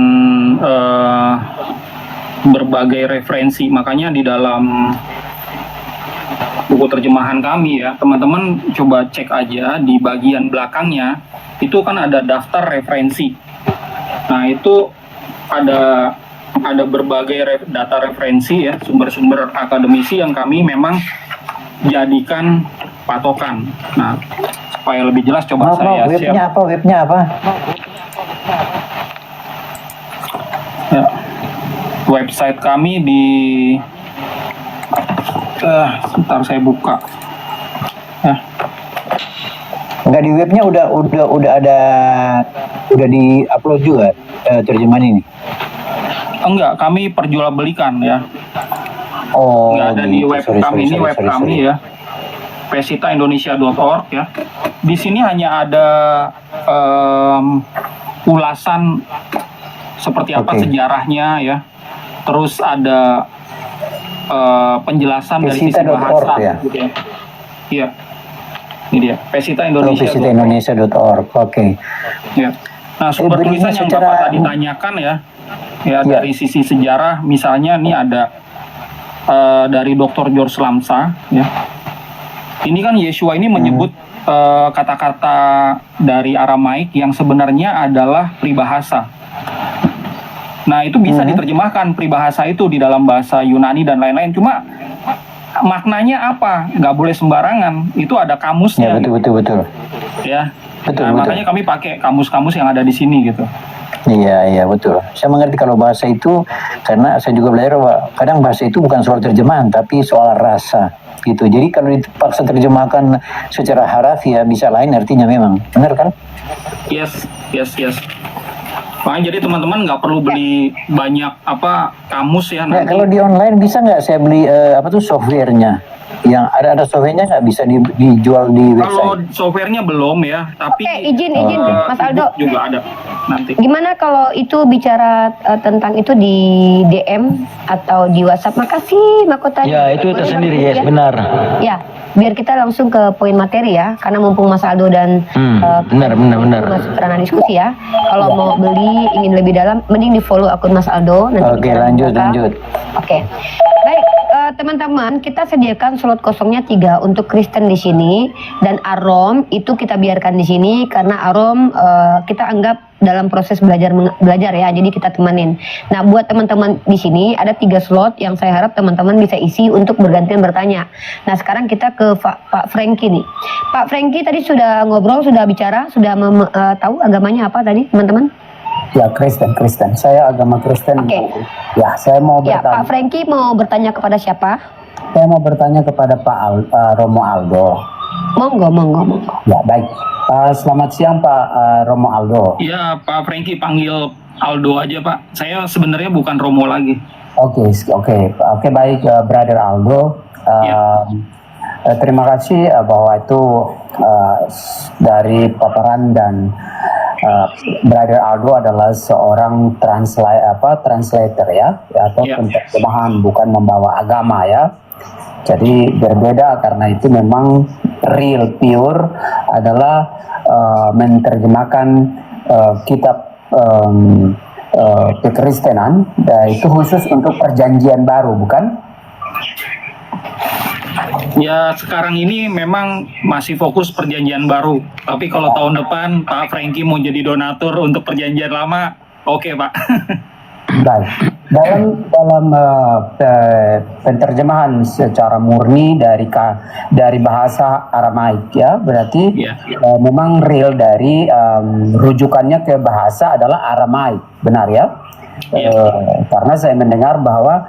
berbagai referensi, makanya di dalam buku terjemahan kami ya, teman-teman coba cek aja di bagian belakangnya, itu kan ada daftar referensi. Nah itu ada ada berbagai data referensi ya, sumber-sumber akademisi yang kami memang jadikan patokan. Nah, supaya lebih jelas coba saya webnya apa? Ya, website kami di sebentar saya buka. Ya. Enggak, di webnya udah di upload juga terjemahan ini. Enggak, kami perjualbelikan ya. Oh, Enggak ada di web kami, ini web kami ya. pesitaindonesia.org ya. Di sini hanya ada ulasan seperti apa sejarahnya ya. Terus ada penjelasan dari sisi bahasa ya? gitu ya. Iya. Ini dia, pesitaindonesia.org. pesitaindonesia.org. Oke. Ya. Nah, sumber tulisan yang Bapak tadi tanyakan ya. Ya, dari sisi sejarah misalnya nih ada dari Dr. George Lamsa ya. Ini kan Yeshua ini menyebut kata-kata dari Aramaik yang sebenarnya adalah pribahasa. Nah, itu bisa diterjemahkan pribahasa itu di dalam bahasa Yunani dan lain-lain. Cuma maknanya apa? Nggak boleh sembarangan. Itu ada kamusnya. Ya, betul. Ya. Betul. Makanya kami pakai kamus-kamus yang ada di sini gitu. Iya, betul. Saya mengerti kalau bahasa itu, karena saya juga belajar bahwa kadang bahasa itu bukan soal terjemahan, tapi soal rasa. Gitu. Jadi kalau dipaksa terjemahkan secara harafiah bisa lain artinya memang. Benar kan? Yes. Makanya jadi teman-teman nggak perlu beli banyak kamus ya. Nah, kalau di online bisa nggak saya beli softwarenya? Yang ada softwarenya nggak bisa dijual di website? Kalau softwarenya belum ya, tapi izin Mas Aldo juga ada nanti. Gimana kalau itu bicara tentang itu di DM atau di WhatsApp? Makasih mahkotanya. Ya, itu tersendiri ya, benar. Ya, biar kita langsung ke poin materi ya, karena mumpung Mas Aldo dan benar. masuk ranah diskusi ya. Kalau mau beli ingin lebih dalam, mending di follow akun Mas Aldo. Oke, lanjut. Oke. Baik, teman-teman, kita sediakan slot kosongnya 3 untuk Kristen di sini, dan Arom itu kita biarkan di sini karena Arom kita anggap dalam proses belajar ya, jadi kita temenin. Nah, buat teman-teman di sini ada 3 slot yang saya harap teman-teman bisa isi untuk bergantian bertanya. Nah, sekarang kita ke Pak Franky nih. Pak Franky tadi sudah ngobrol, sudah bicara, sudah tahu agamanya apa tadi, teman-teman? Ya, Kristen. Saya agama Kristen. Oke. Ya, saya mau bertanya. Ya, Pak Franky mau bertanya kepada siapa? Saya mau bertanya kepada Pak Romo Aldo. Monggo. Ya, baik. Selamat siang Pak Romo Aldo. Iya, Pak Franky panggil Aldo aja Pak. Saya sebenarnya bukan Romo lagi. Oke, baik Brother Aldo. Terima kasih bahwa itu dari paparan dan Brother Aldo adalah seorang translator ya, atau penerjemahan, bukan membawa agama ya. Jadi berbeda karena itu memang real pure adalah menerjemahkan kitab kekristenan, itu khusus untuk perjanjian baru, bukan? Ya, sekarang ini memang masih fokus perjanjian baru. Tapi kalau tahun depan Pak Franky mau jadi donatur untuk perjanjian lama, oke Pak. Baik. Dalam penerjemahan secara murni dari bahasa Aramaik ya, berarti memang real dari rujukannya ke bahasa adalah Aramaik, benar ya? Karena saya mendengar bahwa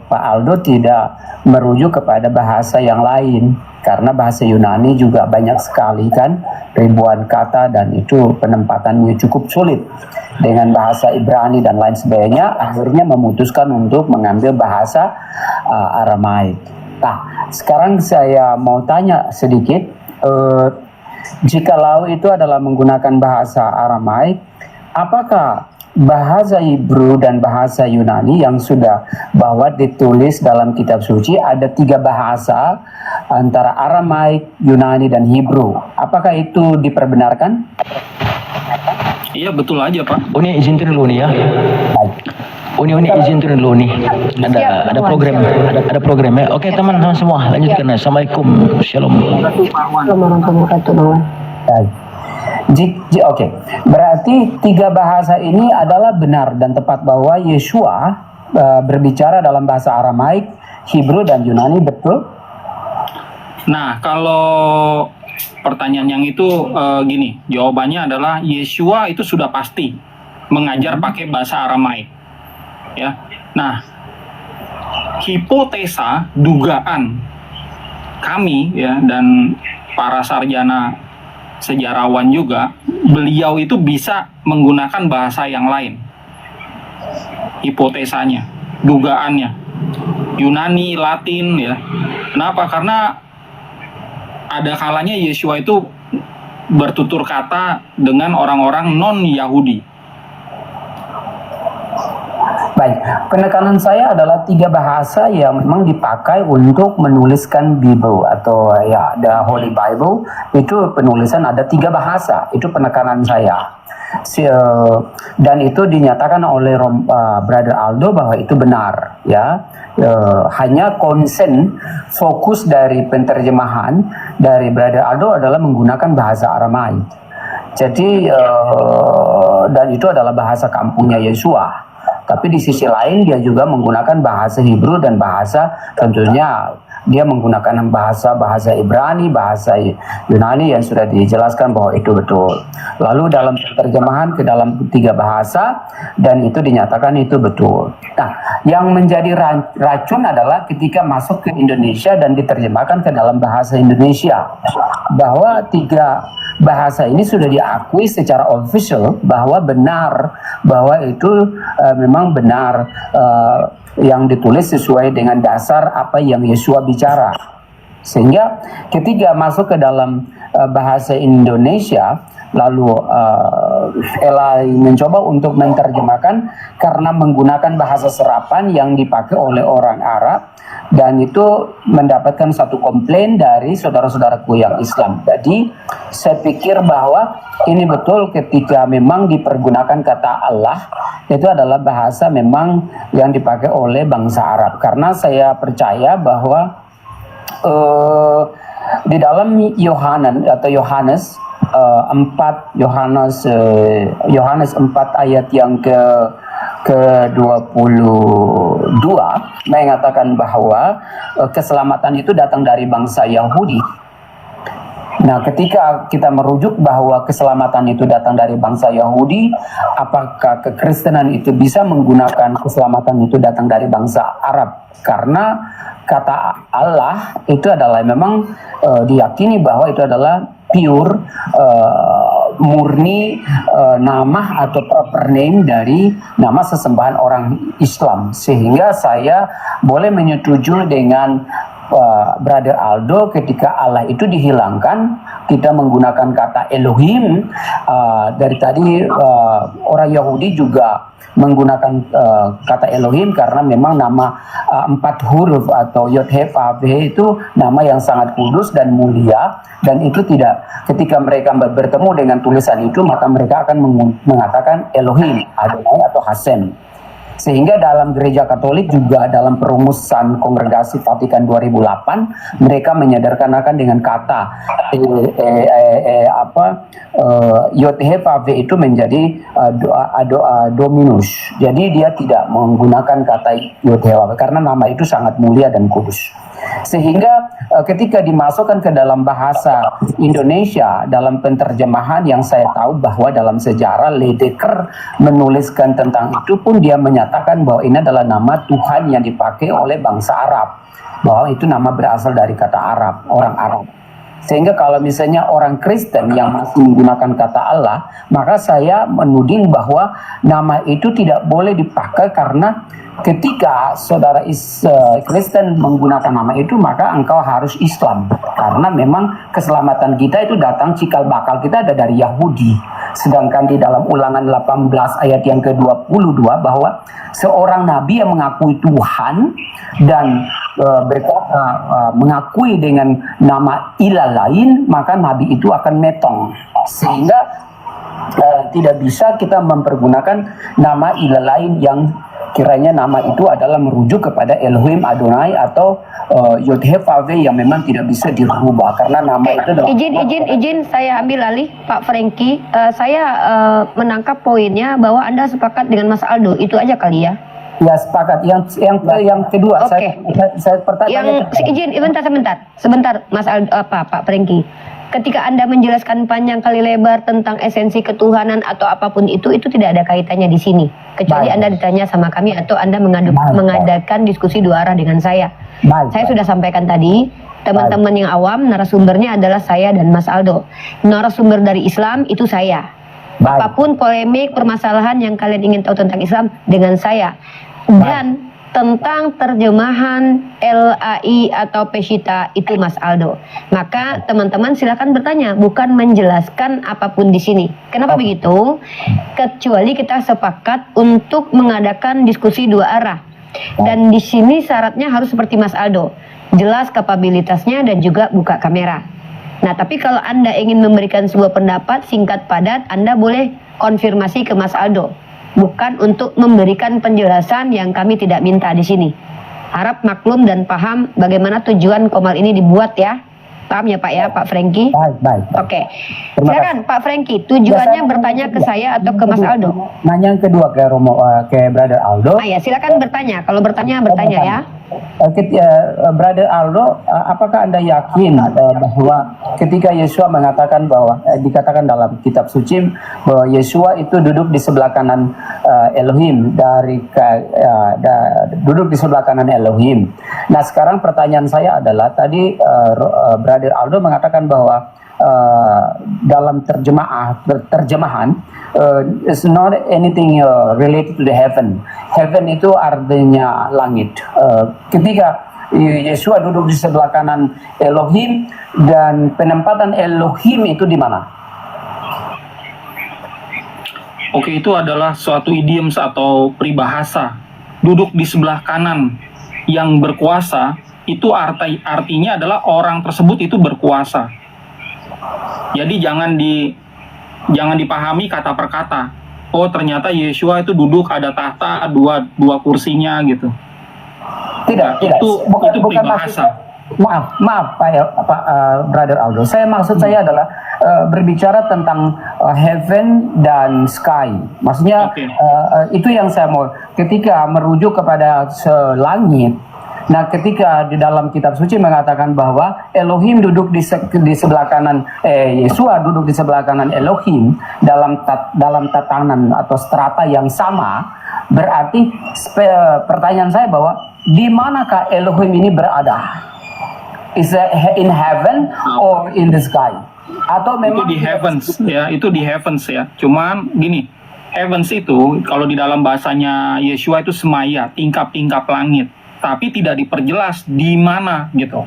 Pak Aldo tidak merujuk kepada bahasa yang lain, karena bahasa Yunani juga banyak sekali kan, ribuan kata, dan itu penempatannya cukup sulit. Dengan bahasa Ibrani dan lain sebagainya, akhirnya memutuskan untuk mengambil bahasa Aramaik. Nah, sekarang saya mau tanya sedikit, jikalau itu adalah menggunakan bahasa Aramaik, apakah bahasa Hebrew dan bahasa Yunani yang sudah bahwa ditulis dalam kitab suci, ada 3 bahasa antara Aramaik, Yunani, dan Hebrew, apakah itu diperbenarkan? Iya, betul aja Pak. Uni izin dulu nih ya. Uni izin dulu nih. Ada program ya. Oke teman-teman semua, lanjutkan. Assalamualaikum. Shalom. Oke. Berarti tiga bahasa ini adalah benar dan tepat bahwa Yeshua berbicara dalam bahasa Aramaik, Hebrew dan Yunani, betul? Nah, kalau pertanyaan yang itu gini, jawabannya adalah Yeshua itu sudah pasti mengajar pakai bahasa Aramaik. Ya. Nah, hipotesa, dugaan kami ya dan para sarjana sejarawan juga, beliau itu bisa menggunakan bahasa yang lain. Hipotesanya, dugaannya, Yunani, Latin ya. Kenapa? Karena ada kalanya Yeshua itu bertutur kata dengan orang-orang non-Yahudi. Baik, penekanan saya adalah tiga bahasa yang memang dipakai untuk menuliskan Bible atau ya the Holy Bible. Itu penulisan ada tiga bahasa, itu penekanan saya. Dan itu dinyatakan oleh Brother Aldo bahwa itu benar, ya. Hanya konsen fokus dari penterjemahan dari Brother Aldo adalah menggunakan bahasa Aramaik. Jadi dan itu adalah bahasa kampungnya Yeshua. Tapi di sisi lain dia juga menggunakan bahasa Hebrew dan bahasa, tentunya dia menggunakan bahasa Ibrani, bahasa Yunani yang sudah dijelaskan bahwa itu betul. Lalu dalam terjemahan ke dalam tiga bahasa dan itu dinyatakan itu betul. Nah, yang menjadi racun adalah ketika masuk ke Indonesia dan diterjemahkan ke dalam bahasa Indonesia, bahwa tiga bahasa ini sudah diakui secara official bahwa benar, bahwa itu memang benar, yang ditulis sesuai dengan dasar apa yang Yeshua bicara. Sehingga ketika masuk ke dalam bahasa Indonesia, lalu Eli mencoba untuk menerjemahkan karena menggunakan bahasa serapan yang dipakai oleh orang Arab, dan itu mendapatkan satu komplain dari saudara-saudaraku yang Islam. Jadi saya pikir bahwa ini betul ketika memang dipergunakan kata Allah, itu adalah bahasa memang yang dipakai oleh bangsa Arab. Karena saya percaya bahwa di dalam Yohanes 4 ayat yang ke-22 mengatakan bahwa keselamatan itu datang dari bangsa Yahudi. Nah, ketika kita merujuk bahwa keselamatan itu datang dari bangsa Yahudi, apakah kekristenan itu bisa menggunakan keselamatan itu datang dari bangsa Arab? Karena kata Allah itu adalah memang diyakini bahwa itu adalah pure, murni nama atau proper name dari nama sesembahan orang Islam. Sehingga saya boleh menyetujui dengan Brother Aldo ketika Allah itu dihilangkan, kita menggunakan kata Elohim. Dari tadi orang Yahudi juga menggunakan kata Elohim karena memang nama 4 huruf atau Yod He Vav He itu nama yang sangat kudus dan mulia, dan itu tidak, ketika mereka bertemu dengan tulisan itu maka mereka akan mengatakan Elohim, Adonai atau Hashem. Sehingga dalam gereja Katolik juga dalam perumusan Kongregasi Vatikan 2008 mereka menyadarkan dengan kata Yod He Vav He itu menjadi Dominus. Jadi dia tidak menggunakan kata Yod He Vav He karena nama itu sangat mulia dan kudus. Sehingga ketika dimasukkan ke dalam bahasa Indonesia dalam penterjemahan yang saya tahu bahwa dalam sejarah Ledeker menuliskan tentang itu pun dia menyatakan bahwa ini adalah nama Tuhan yang dipakai oleh bangsa Arab, bahwa itu nama berasal dari kata Arab, orang Arab. Sehingga kalau misalnya orang Kristen yang masih menggunakan kata Allah, maka saya menuding bahwa nama itu tidak boleh dipakai, karena ketika saudara Kristen menggunakan nama itu maka engkau harus Islam, karena memang keselamatan kita itu datang, cikal bakal kita ada dari Yahudi. Sedangkan di dalam Ulangan 18 ayat yang ke-22 bahwa seorang nabi yang mengakui Tuhan dan berkata mengakui dengan nama ilah lain, maka nabi itu akan metong. Sehingga tidak bisa kita mempergunakan nama ilah lain yang kiranya nama itu adalah merujuk kepada Elohim Adonai atau Yod-Heh-Vav-Veh yang memang tidak bisa dirubah karena nama itu adalah Izin saya ambil alih Pak Franky. Saya menangkap poinnya bahwa Anda sepakat dengan Mas Aldo. Itu aja kali ya. ya sepakat. Yang kedua Oke. saya pertanyaan Izin sebentar Mas Aldo, Pak Franky. Ketika Anda menjelaskan panjang kali lebar tentang esensi ketuhanan atau apapun itu tidak ada kaitannya di sini. Kecuali Anda ditanya sama kami atau Anda mengadakan diskusi dua arah dengan saya. Saya sudah sampaikan tadi, teman-teman yang awam, narasumbernya adalah saya dan Mas Aldo. Narasumber dari Islam itu saya. Apapun polemik, permasalahan yang kalian ingin tahu tentang Islam dengan saya. Dan tentang terjemahan LAI atau Peshitta itu Mas Aldo. Maka teman-teman silakan bertanya, bukan menjelaskan apapun di sini. Kenapa begitu? Kecuali kita sepakat untuk mengadakan diskusi dua arah. Dan di sini syaratnya harus seperti Mas Aldo, jelas kapabilitasnya dan juga buka kamera. Nah, tapi kalau Anda ingin memberikan sebuah pendapat singkat padat, Anda boleh konfirmasi ke Mas Aldo. Bukan untuk memberikan penjelasan yang kami tidak minta di sini. Harap maklum dan paham bagaimana tujuan Komal ini dibuat ya. Paham ya Pak ya, Pak Franky? Baik. Oke. Silakan Pak Franky, tujuannya bertanya ke saya atau ke Mas Aldo? Nanya yang kedua ke Brother Aldo. Ya, silakan bertanya. Kalau bertanya ya. Brother Aldo, apakah Anda yakin bahwa ketika Yesua mengatakan bahwa dikatakan dalam kitab suci bahwa Yesua itu duduk di sebelah kanan Elohim duduk di sebelah kanan Elohim. Nah, sekarang pertanyaan saya adalah tadi Brother Aldo mengatakan bahwa dalam terjemahan it's not anything related to the heaven. Heaven itu artinya langit. Ketika Yesua duduk di sebelah kanan Elohim, dan penempatan Elohim itu di mana? Oke, itu adalah suatu idiom atau peribahasa. Duduk di sebelah kanan yang berkuasa itu artinya adalah orang tersebut itu berkuasa. Jadi jangan dipahami kata per kata. Oh, ternyata Yesua itu duduk ada tahta dua kursinya gitu. Tidak. Itu peribahasa. Maaf Pak Brother Aldo. Maksud saya adalah berbicara tentang heaven dan sky. Maksudnya itu yang saya mau. Ketika merujuk kepada langit. Nah, ketika di dalam kitab suci mengatakan bahwa Elohim duduk di sebelah kanan, Yesua duduk di sebelah kanan Elohim dalam tatanan atau strata yang sama, berarti pertanyaan saya bahwa di manakah Elohim ini berada? Is it in heaven or in the sky? Atau memang itu di heavens ya, itu di heavens ya. Cuman gini, heavens itu kalau di dalam bahasanya Yesua itu semaya, tingkap-tingkap langit. Tapi tidak diperjelas di mana gitu.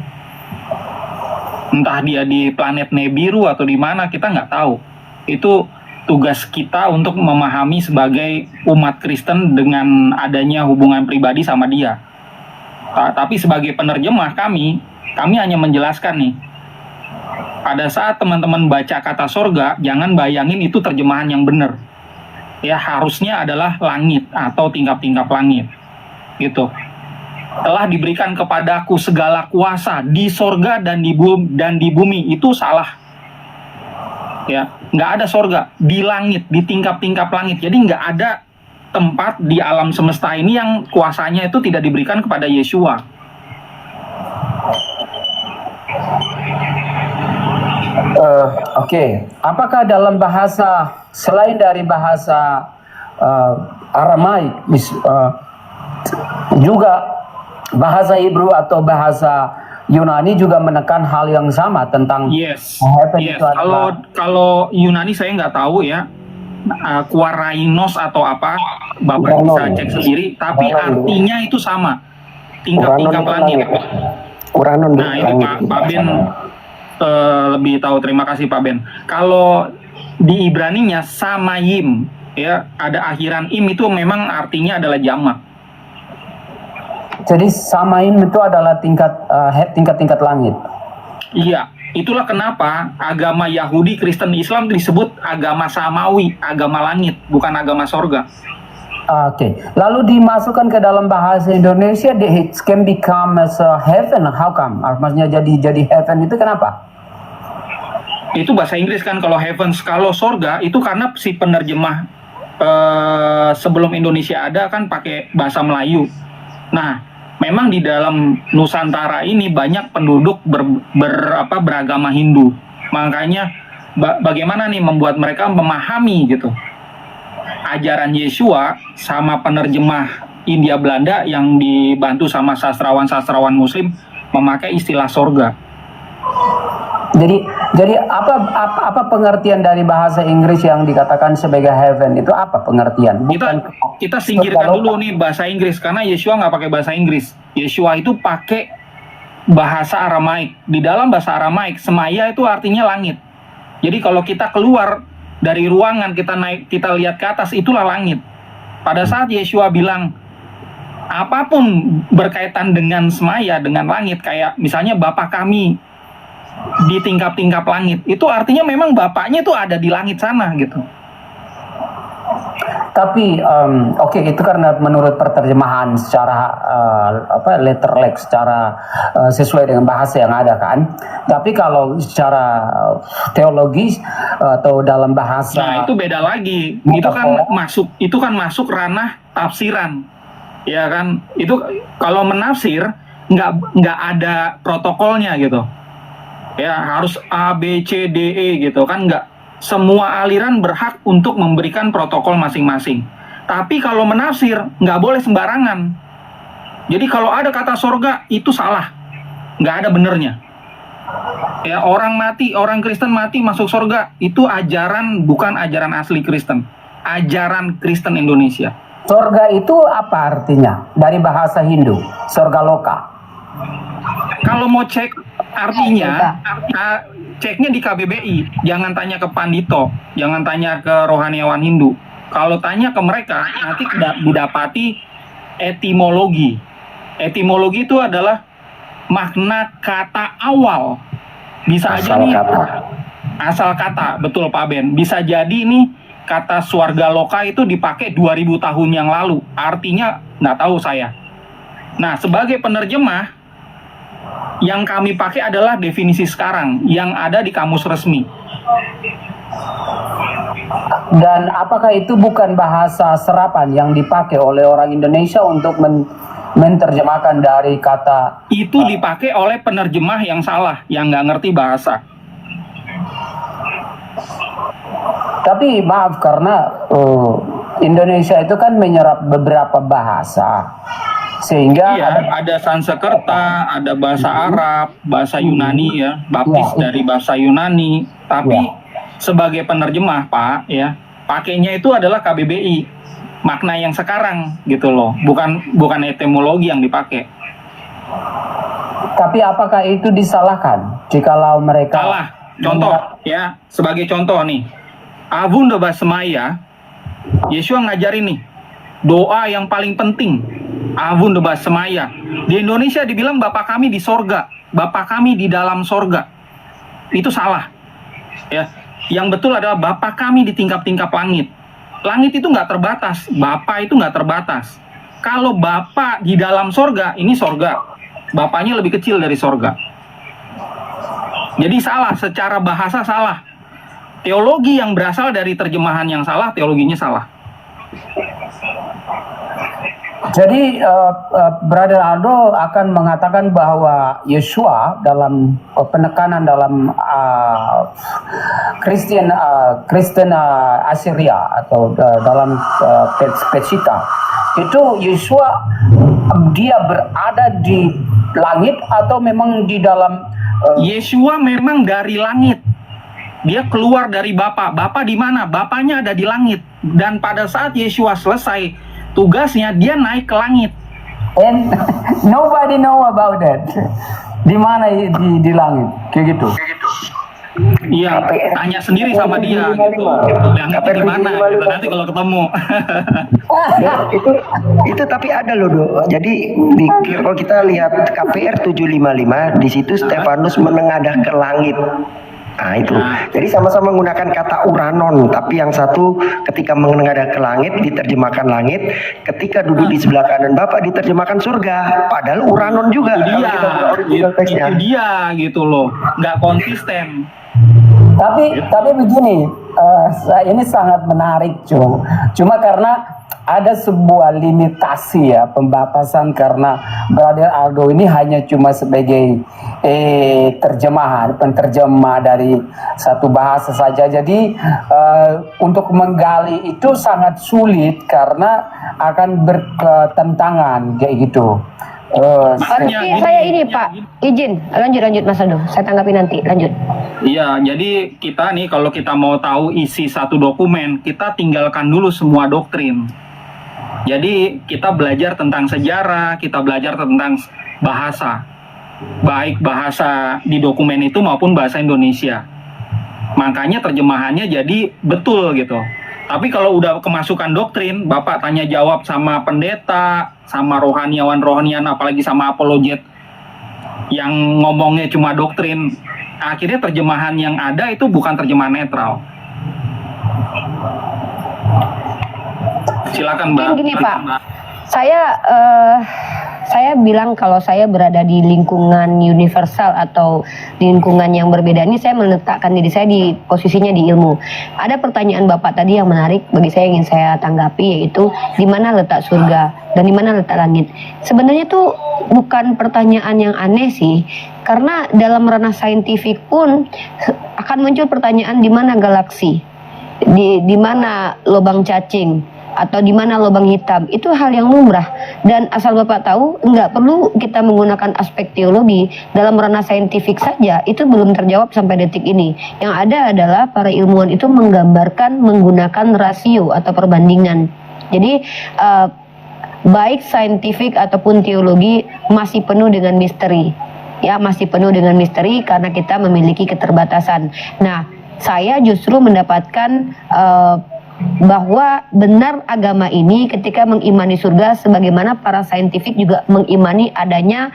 Entah dia di planet Nibiru atau di mana, kita nggak tahu. Itu tugas kita untuk memahami sebagai umat Kristen dengan adanya hubungan pribadi sama dia. Tapi sebagai penerjemah kami hanya menjelaskan nih. Pada saat teman-teman baca kata sorga, jangan bayangin itu terjemahan yang benar. Ya, harusnya adalah langit atau tingkap-tingkap langit. Gitu. Telah diberikan kepadaku segala kuasa di sorga dan di bumi. Itu salah. Ya, nggak ada sorga di langit, di tingkap-tingkap langit. Jadi nggak ada tempat di alam semesta ini yang kuasanya itu tidak diberikan kepada Yesua. Oke. Apakah dalam bahasa selain dari bahasa Aramaik juga bahasa Hebrew atau bahasa Yunani juga menekan hal yang sama tentang heaven itu adalah... Kalau Yunani saya nggak tahu ya, Quarainos atau apa, Bapak bisa cek sendiri, tapi artinya itu sama, tingkap-tingkap langit. Nah, itu Pak Ben lebih tahu. Terima kasih Pak Ben. Kalau di Ibraninya Samayim ya, ada akhiran im, itu memang artinya adalah jamak. Jadi Samaim itu adalah tingkat-tingkat langit. Iya, itulah kenapa agama Yahudi, Kristen, Islam disebut agama samawi, agama langit, bukan agama sorga. Oke, lalu dimasukkan ke dalam bahasa Indonesia, it can become as a heaven. How come? Maksudnya jadi heaven itu kenapa? Itu bahasa Inggris kan, kalau heavens, kalau sorga itu karena si penerjemah sebelum Indonesia ada kan pakai bahasa Melayu. Nah, memang di dalam Nusantara ini banyak penduduk beragama Hindu. Makanya bagaimana nih membuat mereka memahami gitu ajaran Yeshua sama penerjemah India Belanda yang dibantu sama sastrawan-sastrawan Muslim memakai istilah sorga. Jadi apa pengertian dari bahasa Inggris yang dikatakan sebagai heaven itu apa pengertian? Kita singkirkan dulu nih bahasa Inggris karena Yeshua nggak pakai bahasa Inggris. Yeshua itu pakai bahasa Aramaik. Di dalam bahasa Aramaik, semaya itu artinya langit. Jadi kalau kita keluar dari ruangan, kita lihat ke atas, itulah langit. Pada saat Yeshua bilang apapun berkaitan dengan semaya, dengan langit, kayak misalnya Bapa kami di tingkap-tingkap langit, itu artinya memang Bapaknya itu ada di langit sana gitu. Tapi oke, itu karena menurut perterjemahan secara letterlek, secara sesuai dengan bahasa yang ada kan. Tapi kalau secara teologis atau dalam bahasa, nah itu beda lagi. Itu kan masuk ranah tafsiran, ya kan? Itu kalau menafsir nggak ada protokolnya gitu. Ya harus A, B, C, D, E gitu kan, nggak. Semua aliran berhak untuk memberikan protokol masing-masing. Tapi kalau menafsir, nggak boleh sembarangan. Jadi kalau ada kata sorga, itu salah. Nggak ada benernya. Ya, orang mati, orang Kristen mati masuk sorga, itu ajaran, bukan ajaran asli Kristen. Ajaran Kristen Indonesia. Sorga itu apa artinya? Dari bahasa Hindu, sorga loka. Kalau mau cek artinya, ceknya di KBBI. Jangan tanya ke Pandito, jangan tanya ke rohaniawan Hindu. Kalau tanya ke mereka, nanti didapati etimologi. Etimologi itu adalah makna kata awal. Bisa aja nih, asal kata, betul Pak Ben. Bisa jadi nih kata swarga loka itu dipakai 2000 tahun yang lalu. Artinya nggak tahu saya. Nah, sebagai penerjemah, yang kami pakai adalah definisi sekarang yang ada di kamus resmi. Dan apakah itu bukan bahasa serapan yang dipakai oleh orang Indonesia untuk menerjemahkan dari kata? Itu dipakai oleh penerjemah yang salah, yang nggak ngerti bahasa. Tapi maaf, karena Indonesia itu kan menyerap beberapa bahasa. Sehingga ada Sanskerta, ada bahasa Arab, bahasa Yunani ya, baptis dari bahasa Yunani. Tapi sebagai penerjemah Pak ya, pakainya itu adalah KBBI, makna yang sekarang gitu loh, bukan etimologi yang dipakai. Tapi apakah itu disalahkan jikalau mereka salah? Contoh ya, sebagai contoh nih, Avunda Basemaya, Yeshua ngajarin nih doa yang paling penting. Avunda Basemaya. Di Indonesia dibilang Bapa kami di sorga, Bapa kami di dalam sorga. Itu salah. Ya, yang betul adalah Bapa kami di tingkap-tingkap langit. Langit itu nggak terbatas, Bapa itu nggak terbatas. Kalau Bapa di dalam sorga, ini sorga. Bapaknya lebih kecil dari sorga. Jadi salah, secara bahasa salah. Teologi yang berasal dari terjemahan yang salah, teologinya salah. Jadi Brother Aldo akan mengatakan bahwa Yeshua dalam penekanan dalam Kristen Assyria atau dalam Peshitta itu Yeshua dia berada di langit atau memang di dalam Yeshua memang dari langit. Dia keluar dari Bapa. Bapa di mana? Bapaknya ada di langit. Dan pada saat Yeshua selesai tugasnya, dia naik ke langit. And nobody know about that. Di mana di langit? Kayak gitu. Iya, tanya sendiri sama dia gitu. Yang itu di mana gitu nanti kalau ketemu. Itu tapi ada loh, Do. Jadi kalau kita lihat KPR 755 di situ Stefanus menengadah ke langit. Nah itu, jadi sama-sama menggunakan kata uranon, tapi yang satu ketika menengadah ke langit diterjemahkan langit, ketika duduk di sebelah kanan Bapak diterjemahkan surga, padahal uranon juga. Itu dia gitu loh, nggak konsisten. Tapi begini, ini sangat menarik, cuma karena ada sebuah limitasi ya pembatasan karena Brother Aldo ini hanya cuma sebagai penterjemah dari satu bahasa saja. Jadi untuk menggali itu sangat sulit karena akan bertentangan kayak gitu. Saya ini Pak, izin lanjut Mas Aldo, saya tanggapi nanti, lanjut. Iya, jadi kita nih kalau kita mau tahu isi satu dokumen, kita tinggalkan dulu semua doktrin. Jadi kita belajar tentang sejarah, kita belajar tentang bahasa, baik bahasa di dokumen itu maupun bahasa Indonesia. Makanya terjemahannya jadi betul gitu. Tapi kalau udah kemasukan doktrin, Bapak tanya jawab sama pendeta, sama rohaniawan, apalagi sama apologet yang ngomongnya cuma doktrin, akhirnya terjemahan yang ada itu bukan terjemahan netral. Silakan Mbak. Gini Pak, saya bilang kalau saya berada di lingkungan universal atau lingkungan yang berbeda ini, saya meletakkan diri saya di posisinya di ilmu. Ada pertanyaan Bapak tadi yang menarik bagi saya, ingin saya tanggapi, yaitu di mana letak surga dan di mana letak langit. Sebenarnya itu bukan pertanyaan yang aneh sih, karena dalam ranah saintifik pun akan muncul pertanyaan di mana galaksi, di mana lubang cacing, atau di mana lubang hitam. Itu hal yang lumrah, dan asal Bapak tahu, nggak perlu kita menggunakan aspek teologi. Dalam ranah saintifik saja itu belum terjawab sampai detik ini. Yang ada adalah para ilmuwan itu menggambarkan menggunakan rasio atau perbandingan. Jadi baik saintifik ataupun teologi masih penuh dengan misteri, ya, masih penuh dengan misteri karena kita memiliki keterbatasan. Nah, saya justru mendapatkan bahwa benar agama ini ketika mengimani surga, sebagaimana para saintifik juga mengimani adanya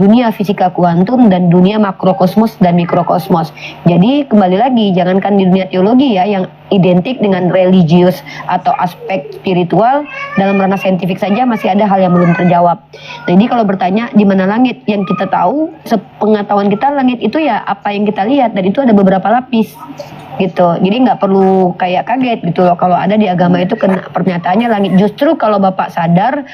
dunia fisika kuantum dan dunia makrokosmos dan mikrokosmos. Jadi kembali lagi, jangankan di dunia teologi ya yang identik dengan religius atau aspek spiritual, dalam ranah saintifik saja masih ada hal yang belum terjawab. Jadi kalau bertanya di mana langit, yang kita tahu, sepengetahuan kita, langit itu ya apa yang kita lihat, dan itu ada beberapa lapis gitu. Jadi nggak perlu kayak kaget gitu loh kalau ada di agama itu kena pernyataannya langit. Justru kalau Bapak sadar,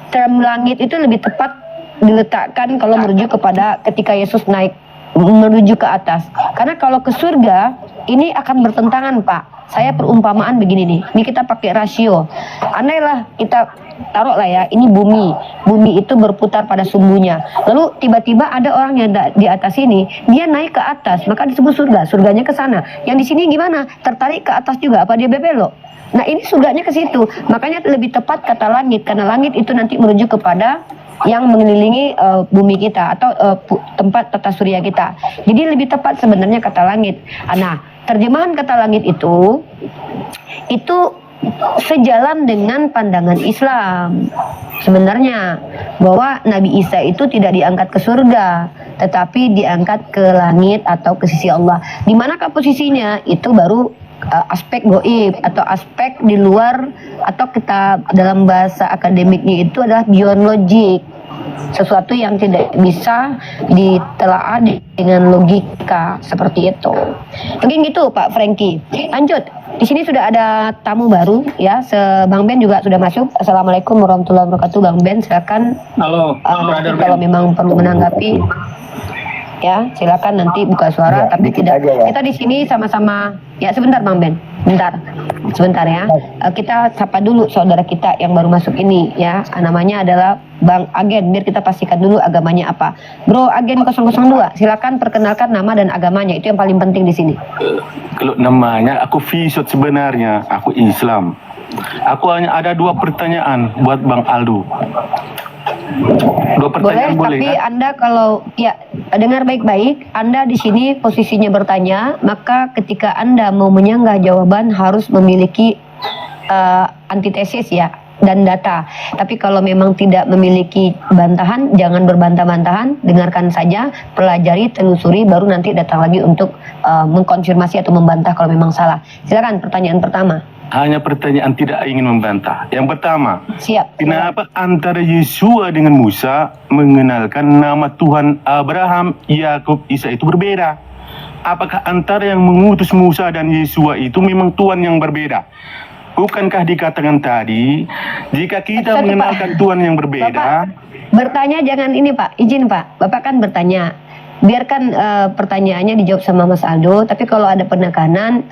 term langit itu lebih tepat diletakkan kalau merujuk kepada ketika Yesus naik menuju ke atas. Karena kalau ke surga ini akan bertentangan, Pak. Saya perumpamaan begini nih. Ini kita pakai rasio. Aneh lah, kita taruh lah ya, ini bumi. Bumi itu berputar pada sumbunya. Lalu tiba-tiba ada orang yang di atas ini, dia naik ke atas, maka disebut surga. Surganya ke sana. Yang di sini gimana? Tertarik ke atas juga, apa dia belok? Nah, ini surganya ke situ. Makanya lebih tepat kata langit, karena langit itu nanti merujuk kepada yang mengelilingi bumi kita atau tempat tata surya kita. Jadi lebih tepat sebenarnya kata langit. Nah, terjemahan kata langit itu sejalan dengan pandangan Islam sebenarnya, bahwa Nabi Isa itu tidak diangkat ke surga, tetapi diangkat ke langit atau ke sisi Allah. Di manakah posisinya? Itu baru aspek goib atau aspek di luar, atau kita dalam bahasa akademiknya itu adalah beyond logic, sesuatu yang tidak bisa ditelaah dengan logika, seperti itu. Mungkin gitu Pak Franky. Lanjut. Di sini sudah ada tamu baru ya. Bang Ben juga sudah masuk. Assalamualaikum warahmatullahi wabarakatuh. Bang Ben, silakan. Halo, Brother kalau Ben. memang perlu menanggapi, ya silakan nanti buka suara. Tapi tidak. Kita di sini sama-sama. Ya sebentar Bang Ben. Sebentar ya. Kita sapa dulu saudara kita yang baru masuk ini ya. Namanya adalah Bang Agen, biar kita pastikan dulu agamanya apa. Bro Agen 002, silakan perkenalkan nama dan agamanya, itu yang paling penting di sini. Kalau namanya, aku Fisot sebenarnya, aku Islam. Aku hanya ada 2 pertanyaan buat Bang Aldo. Dua pertanyaan boleh tapi kan? Anda kalau ya dengar baik-baik, Anda di sini posisinya bertanya, maka ketika Anda mau menyanggah jawaban harus memiliki antitesis ya dan data. Tapi kalau memang tidak memiliki bantahan, jangan berbantah-bantahan, dengarkan saja, pelajari, telusuri, baru nanti datang lagi untuk mengkonfirmasi atau membantah kalau memang salah. Silakan pertanyaan pertama. Hanya pertanyaan, tidak ingin membantah. Yang pertama, Siap. kenapa antara Yesua dengan Musa mengenalkan nama Tuhan Abraham, Yakub, Isa itu berbeda? Apakah antara yang mengutus Musa dan Yesua itu memang Tuhan yang berbeda? Bukankah dikatakan tadi, jika kita mengenalkan Tuhan yang berbeda... Bapak, bertanya jangan ini Pak, izin Pak. Bapak kan bertanya. Biarkan pertanyaannya dijawab sama Mas Aldo, tapi kalau ada penekanan,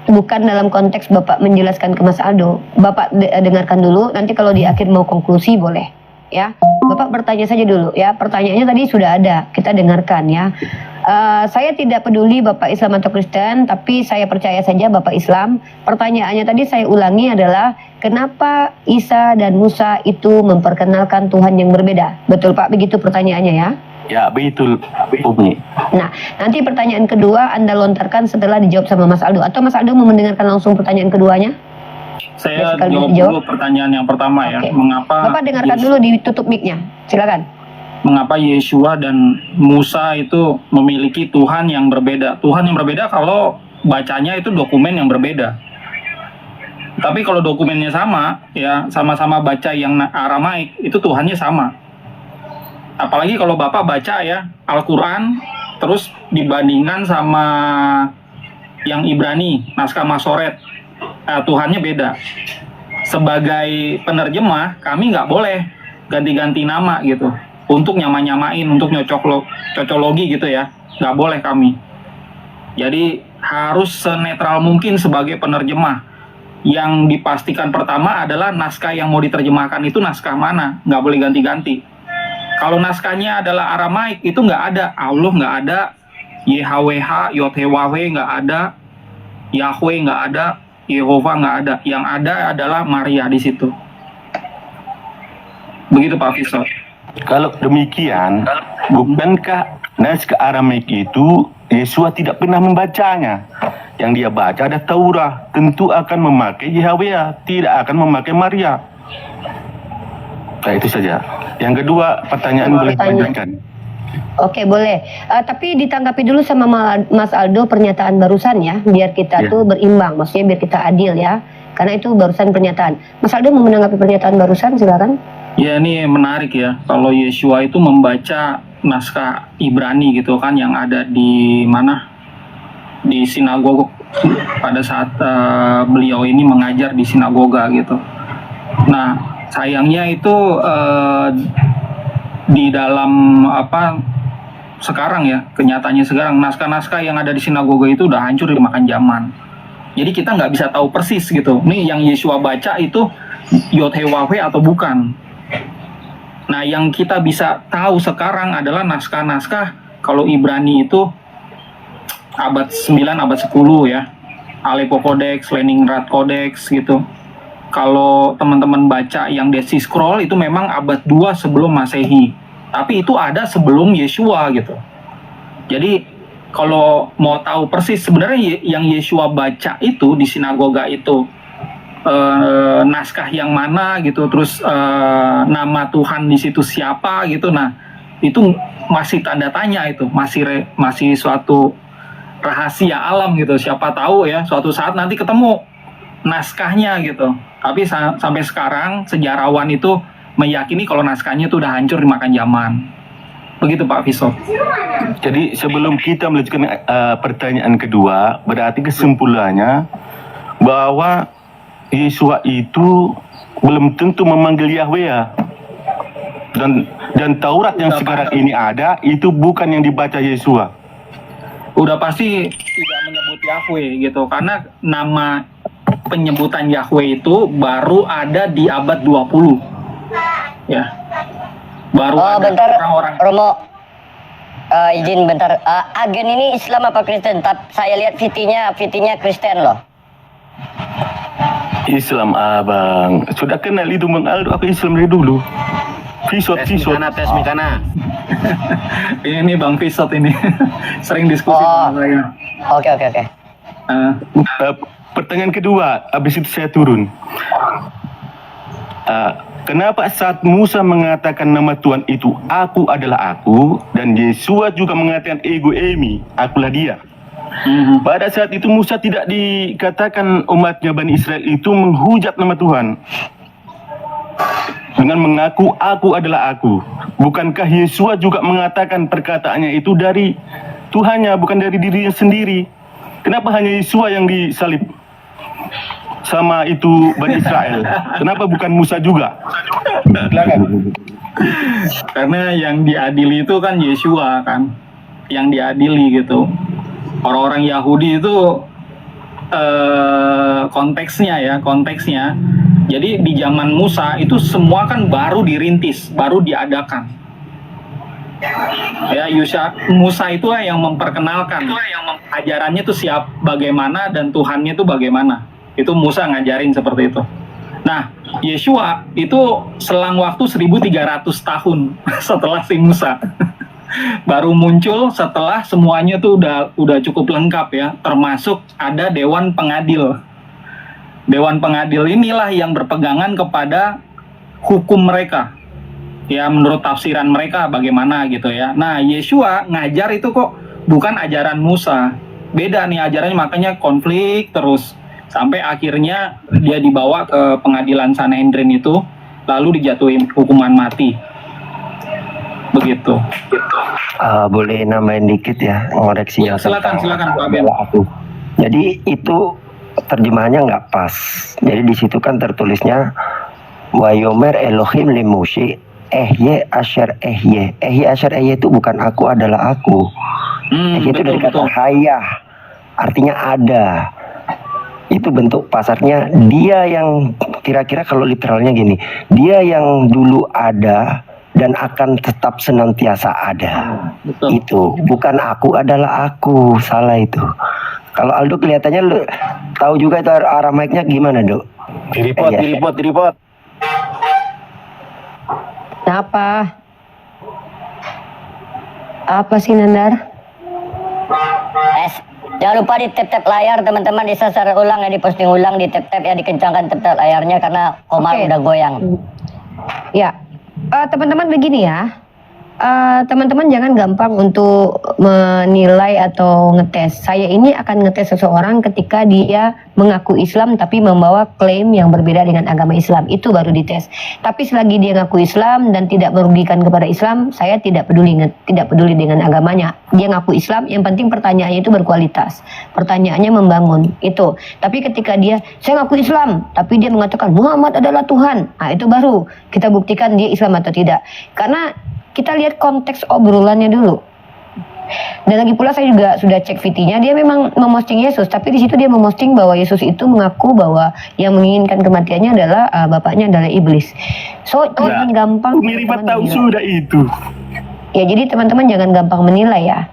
bukan dalam konteks Bapak menjelaskan ke Mas Aldo. Bapak dengarkan dulu, nanti kalau di akhir mau konklusi boleh. Ya, Bapak bertanya saja dulu ya. Pertanyaannya tadi sudah ada, kita dengarkan ya. Saya tidak peduli Bapak Islam atau Kristen, tapi saya percaya saja Bapak Islam. Pertanyaannya tadi saya ulangi adalah, kenapa Isa dan Musa itu memperkenalkan Tuhan yang berbeda? Betul Pak, begitu pertanyaannya ya? Ya, betul, Umi. Nah, nanti pertanyaan kedua Anda lontarkan setelah dijawab sama Mas Aldo. Atau Mas Aldo mau mendengarkan langsung pertanyaan keduanya? Saya jawab dulu pertanyaan yang pertama ya. Mengapa Bapak dengarkan dulu, ditutup mic-nya. Silakan. Mengapa Yesua dan Musa itu memiliki Tuhan yang berbeda? Tuhan yang berbeda kalau bacanya itu dokumen yang berbeda. Tapi kalau dokumennya sama, ya sama-sama baca yang Aramaik, itu Tuhannya sama. Apalagi kalau Bapak baca ya Al-Quran, terus dibandingkan sama yang Ibrani, naskah Masoret, Tuhannya beda. Sebagai penerjemah, kami nggak boleh ganti-ganti nama gitu. Untuk nyama-nyamain, untuk cocologi gitu ya, nggak boleh kami. Jadi harus senetral mungkin sebagai penerjemah. Yang dipastikan pertama adalah naskah yang mau diterjemahkan itu naskah mana, nggak boleh ganti-ganti. Kalau naskahnya adalah Aramaik, itu nggak ada Allah, nggak ada YHWH, Yodhewahwe nggak ada, Yahweh nggak ada, Yehova nggak ada. Yang ada adalah Maria di situ. Begitu Pak Fisot. Kalau demikian, bukankah naskah Aramaik itu Yesua tidak pernah membacanya? Yang dia baca ada Taurat, tentu akan memakai Yahweh, tidak akan memakai Maria. Nah, itu saja. Yang kedua, pertanyaan boleh dilanjutkan. Oke, boleh. Tapi ditanggapi dulu sama Mas Aldo pernyataan barusan ya, biar kita tuh berimbang, maksudnya biar kita adil ya. Karena itu barusan pernyataan. Mas Aldo mau menanggapi pernyataan barusan, silakan. Ya, ini menarik ya. Kalau Yesua itu membaca naskah Ibrani gitu kan, yang ada di mana? Di sinagog pada saat beliau ini mengajar di sinagoga gitu. Nah, sayangnya itu di dalam sekarang ya, kenyataannya sekarang naskah-naskah yang ada di sinagoga itu udah hancur dimakan zaman. Jadi kita nggak bisa tahu persis gitu. Nih yang Yesua baca itu Yodhewahwe atau bukan. Nah, yang kita bisa tahu sekarang adalah naskah-naskah kalau Ibrani itu abad 9, abad 10 ya. Aleppo Codex, Leningrad Codex gitu. Kalau teman-teman baca yang Dead Sea Scroll itu memang abad 2 sebelum Masehi. Tapi itu ada sebelum Yesua gitu. Jadi kalau mau tahu persis sebenarnya yang Yesua baca itu di sinagoga itu naskah yang mana gitu, terus nama Tuhan di situ siapa gitu. Nah, itu masih tanda tanya, itu masih suatu rahasia alam gitu. Siapa tahu ya suatu saat nanti ketemu naskahnya gitu. Tapi sampai sekarang sejarawan itu meyakini kalau naskahnya itu udah hancur dimakan zaman. Begitu Pak Fisot. Jadi sebelum kita melanjutkan pertanyaan kedua, berarti kesimpulannya bahwa Yesua itu belum tentu memanggil Yahweh ya. Dan Taurat yang sekarang ini ada itu bukan yang dibaca Yesua. Udah pasti tidak menyebut Yahweh gitu, karena nama penyebutan Yahweh itu baru ada di abad 20 ya. Baru ada bentar, orang-orang. Romo, izin bentar. Agen ini Islam apa Kristen? Saya lihat VT-nya Kristen loh. Islam abang, sudah kenal itu Bang Aldo, aku Islam dari dulu. Fisot. Tes Mikana. Ini Bang Fisot ini sering diskusi sama saya. Oke. Pertanyaan kedua, habis itu saya turun. Kenapa saat Musa mengatakan nama Tuhan itu, aku adalah aku, dan Yesua juga mengatakan ego emi, akulah dia. Pada saat itu Musa tidak dikatakan umatnya Bani Israel itu menghujat nama Tuhan dengan mengaku aku adalah aku. Bukankah Yesua juga mengatakan perkataannya itu dari Tuhannya, bukan dari dirinya sendiri? Kenapa hanya Yesua yang disalib sama itu Bani Israel? Kenapa bukan Musa juga? Karena yang diadili itu kan Yesua kan, yang diadili gitu. Orang-orang Yahudi itu konteksnya. Jadi di zaman Musa itu semua kan baru dirintis, baru diadakan. Ya, Musa itu yang memperkenalkan, ajarannya itu bagaimana dan Tuhannya itu bagaimana. Itu Musa ngajarin seperti itu. Nah, Yesua itu selang waktu 1300 tahun setelah si Musa. Baru muncul setelah semuanya tuh udah cukup lengkap ya, termasuk ada Dewan Pengadil. Dewan Pengadil inilah yang berpegangan kepada hukum mereka. Ya menurut tafsiran mereka bagaimana gitu ya. Nah, Yesua ngajar itu kok bukan ajaran Musa. Beda nih ajarannya, makanya konflik terus. Sampai akhirnya dia dibawa ke pengadilan Sanhedrin itu, lalu dijatuhin hukuman mati. Begitu. Boleh nambahin dikit ya, ngoreksi ya, silakan Pak Ben. Jadi itu terjemahannya nggak pas. Jadi di situ kan tertulisnya Wayomer Elohim li Moshe ehye asher ehye. Ehye asher ehye itu bukan aku adalah aku. Ehye itu dari kata hayah, artinya ada. Itu bentuk pasarnya dia yang kira-kira kalau literalnya gini, dia yang dulu ada dan akan tetap senantiasa ada. Itu bukan aku adalah aku, salah itu. Kalau Aldo kelihatannya lu tahu juga itu Aramaiknya gimana, Dok? Diripot. Apa sih Nandar? Jangan lupa di tap layar teman-teman, disasar ulang ya, diposting ulang, di tap ya, dikencangkan tap layarnya karena Komar udah goyang. Ya, teman-teman begini ya. Teman-teman jangan gampang untuk menilai atau ngetes. Saya ini akan ngetes seseorang ketika dia mengaku Islam tapi membawa klaim yang berbeda dengan agama Islam. Itu baru dites. Tapi selagi dia ngaku Islam dan tidak merugikan kepada Islam, saya tidak peduli dengan agamanya. Dia ngaku Islam, yang penting pertanyaannya itu berkualitas. Pertanyaannya membangun. Itu. Tapi ketika saya ngaku Islam, tapi dia mengatakan Muhammad adalah Tuhan. Nah, itu baru kita buktikan dia Islam atau tidak. Karena kita lihat konteks obrolannya dulu. Dan lagi pula saya juga sudah cek VT-nya, dia memang memosting Yesus, tapi di situ dia memosting bahwa Yesus itu mengaku bahwa yang menginginkan kematiannya adalah bapaknya adalah iblis. So jangan gampang. Miribat tahu sudah itu. Ya jadi teman-teman jangan gampang menilai ya.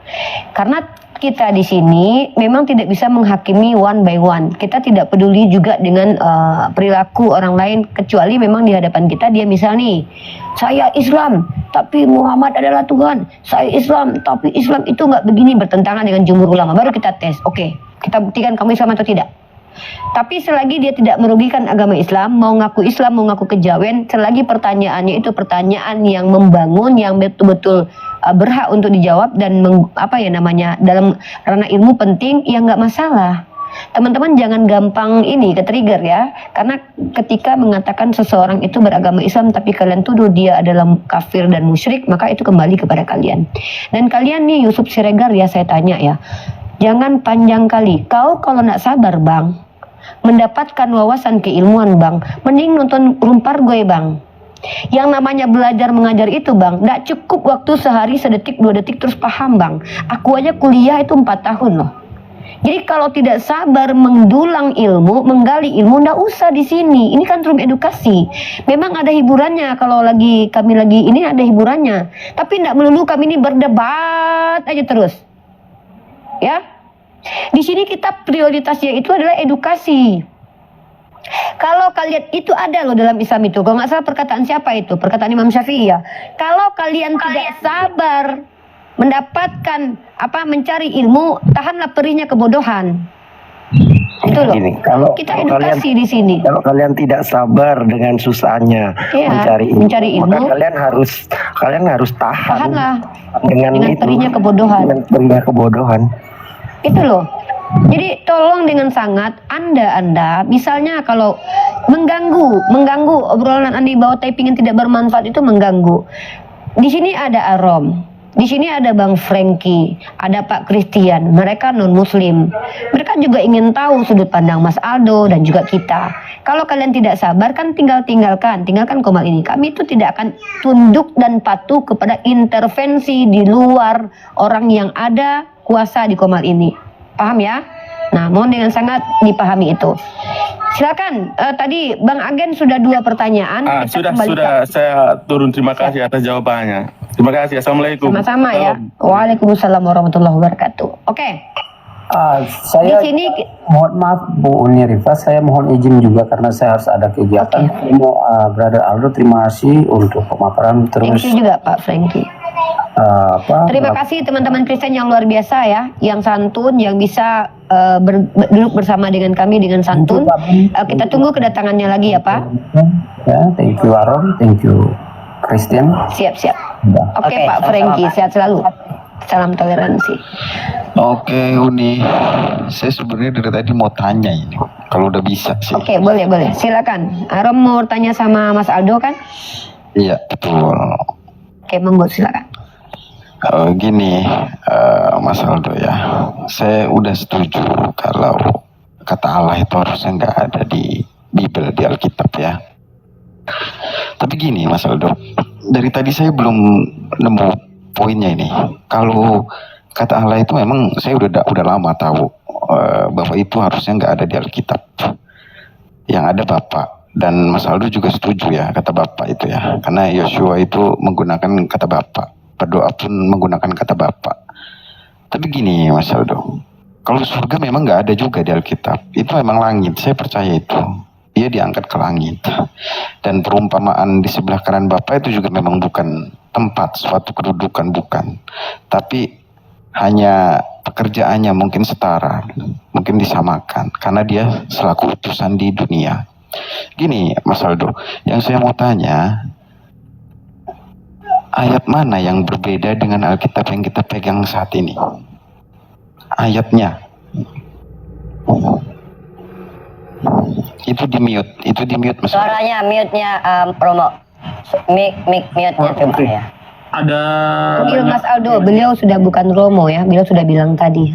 Karena kita di sini memang tidak bisa menghakimi one by one. Kita tidak peduli juga dengan perilaku orang lain, kecuali memang di hadapan kita dia misal nih, saya Islam tapi Muhammad adalah Tuhan. Saya Islam tapi Islam itu nggak begini, bertentangan dengan jumhur ulama. Baru kita tes. Oke, kita buktikan kamu Islam atau tidak. Tapi selagi dia tidak merugikan agama Islam, mau ngaku Islam, mau ngaku kejawen, selagi pertanyaannya itu pertanyaan yang membangun, yang betul-betul berhak untuk dijawab dan dalam ranah ilmu penting, ya nggak masalah. Teman-teman jangan gampang ke-trigger ya, karena ketika mengatakan seseorang itu beragama Islam tapi kalian tuduh dia adalah kafir dan musyrik, maka itu kembali kepada kalian. Dan kalian nih Yusuf Siregar ya, saya tanya ya, jangan panjang kali. Kau kalau nak sabar bang, mendapatkan wawasan keilmuan bang, mending nonton Rumpar Gue bang. Yang namanya belajar mengajar itu bang, gak cukup waktu sehari, sedetik, 2 detik terus paham bang. Aku aja kuliah itu 4 tahun loh. Jadi kalau tidak sabar mendulang ilmu, menggali ilmu, nggak usah di sini. Ini kan room edukasi. Memang ada hiburannya, kalau kami lagi ini ada hiburannya. Tapi nggak melulu kami ini berdebat aja terus. Ya, di sini kita prioritasnya itu adalah edukasi. Kalau kalian itu ada loh dalam Islam itu. Kalau nggak salah perkataan siapa itu? Perkataan Imam Syafi'i ya. Kalau kalian tidak sabar mendapatkan mencari ilmu, tahanlah perihnya kebodohan. Itu loh. Gini, kalau Kita kalau kalian edukasi di sini. kalau kalian tidak sabar dengan susahnya Iya, mencari ilmu, maka ilmu. kalian harus tahan Tahanlah dengan itu, perihnya kebodohan. dengan perihnya kebodohan. Itu loh. Jadi tolong dengan sangat Anda misalnya kalau mengganggu obrolan Anda di bawah typing yang tidak bermanfaat itu mengganggu. Di sini ada Arom, di sini ada Bang Frankie, ada Pak Christian, mereka non muslim. Mereka juga ingin tahu sudut pandang Mas Aldo dan juga kita. Kalau kalian tidak sabar kan tinggalkan Komal ini. Kami itu tidak akan tunduk dan patuh kepada intervensi di luar orang yang ada kuasa di Komal ini. Paham ya? Nah, mohon dengan sangat dipahami itu. Silakan, tadi Bang Agen sudah 2 pertanyaan. Kita Sudah saya turun, terima kasih atas jawabannya. Terima kasih, assalamualaikum. Sama-sama ya. Waalaikumsalam warahmatullahi wabarakatuh. Oke. Saya Di sini mohon maaf Bu Uni Rifa, saya mohon izin juga karena saya harus ada kegiatan. Brother Aldo, terima kasih untuk pemaparan. Terus thank you juga Pak Frankie. Terima kasih teman-teman Kristen yang luar biasa ya, yang santun, yang bisa duduk bersama dengan kami dengan santun. Kita tunggu kedatangannya lagi ya Pak. Ya, thank you Aron, thank you Christian. Siap. Oke Pak Frankie, sehat selalu. Salam toleransi. Oke Uni, saya sebenarnya dari tadi mau tanya ini, kalau udah bisa sih. Oke, boleh. Silakan. Arom mau tanya sama Mas Aldo kan? Iya betul. Oke, monggo silakan. Gini, Mas Aldo ya, saya udah setuju kalau kata Allah itu harusnya nggak ada di Bible, di Alkitab ya. Tapi gini Mas Aldo, dari tadi saya belum nemu poinnya ini. Kalau kata Allah itu memang saya udah lama tahu bahwa itu harusnya nggak ada di Alkitab. Yang ada Bapak, dan Mas Aldo juga setuju ya kata Bapak itu ya, karena Yosua itu menggunakan kata Bapak, berdoa pun menggunakan kata Bapak. Tapi gini Mas Aldo, kalau surga memang nggak ada juga di Alkitab, itu memang langit, saya percaya itu. Ia diangkat ke langit. Dan perumpamaan di sebelah kanan Bapak itu juga memang bukan tempat, suatu kedudukan, bukan. Tapi hanya pekerjaannya mungkin setara, mungkin disamakan, karena dia selaku utusan di dunia. Gini Mas Aldo, yang saya mau tanya, ayat mana yang berbeda dengan Alkitab yang kita pegang saat ini? Ayatnya. Itu di mute Mas. Suaranya mute-nya Romo. Mute-nya coba ya. Ada Mas Aldo, beliau sudah bukan Romo ya, beliau sudah bilang tadi.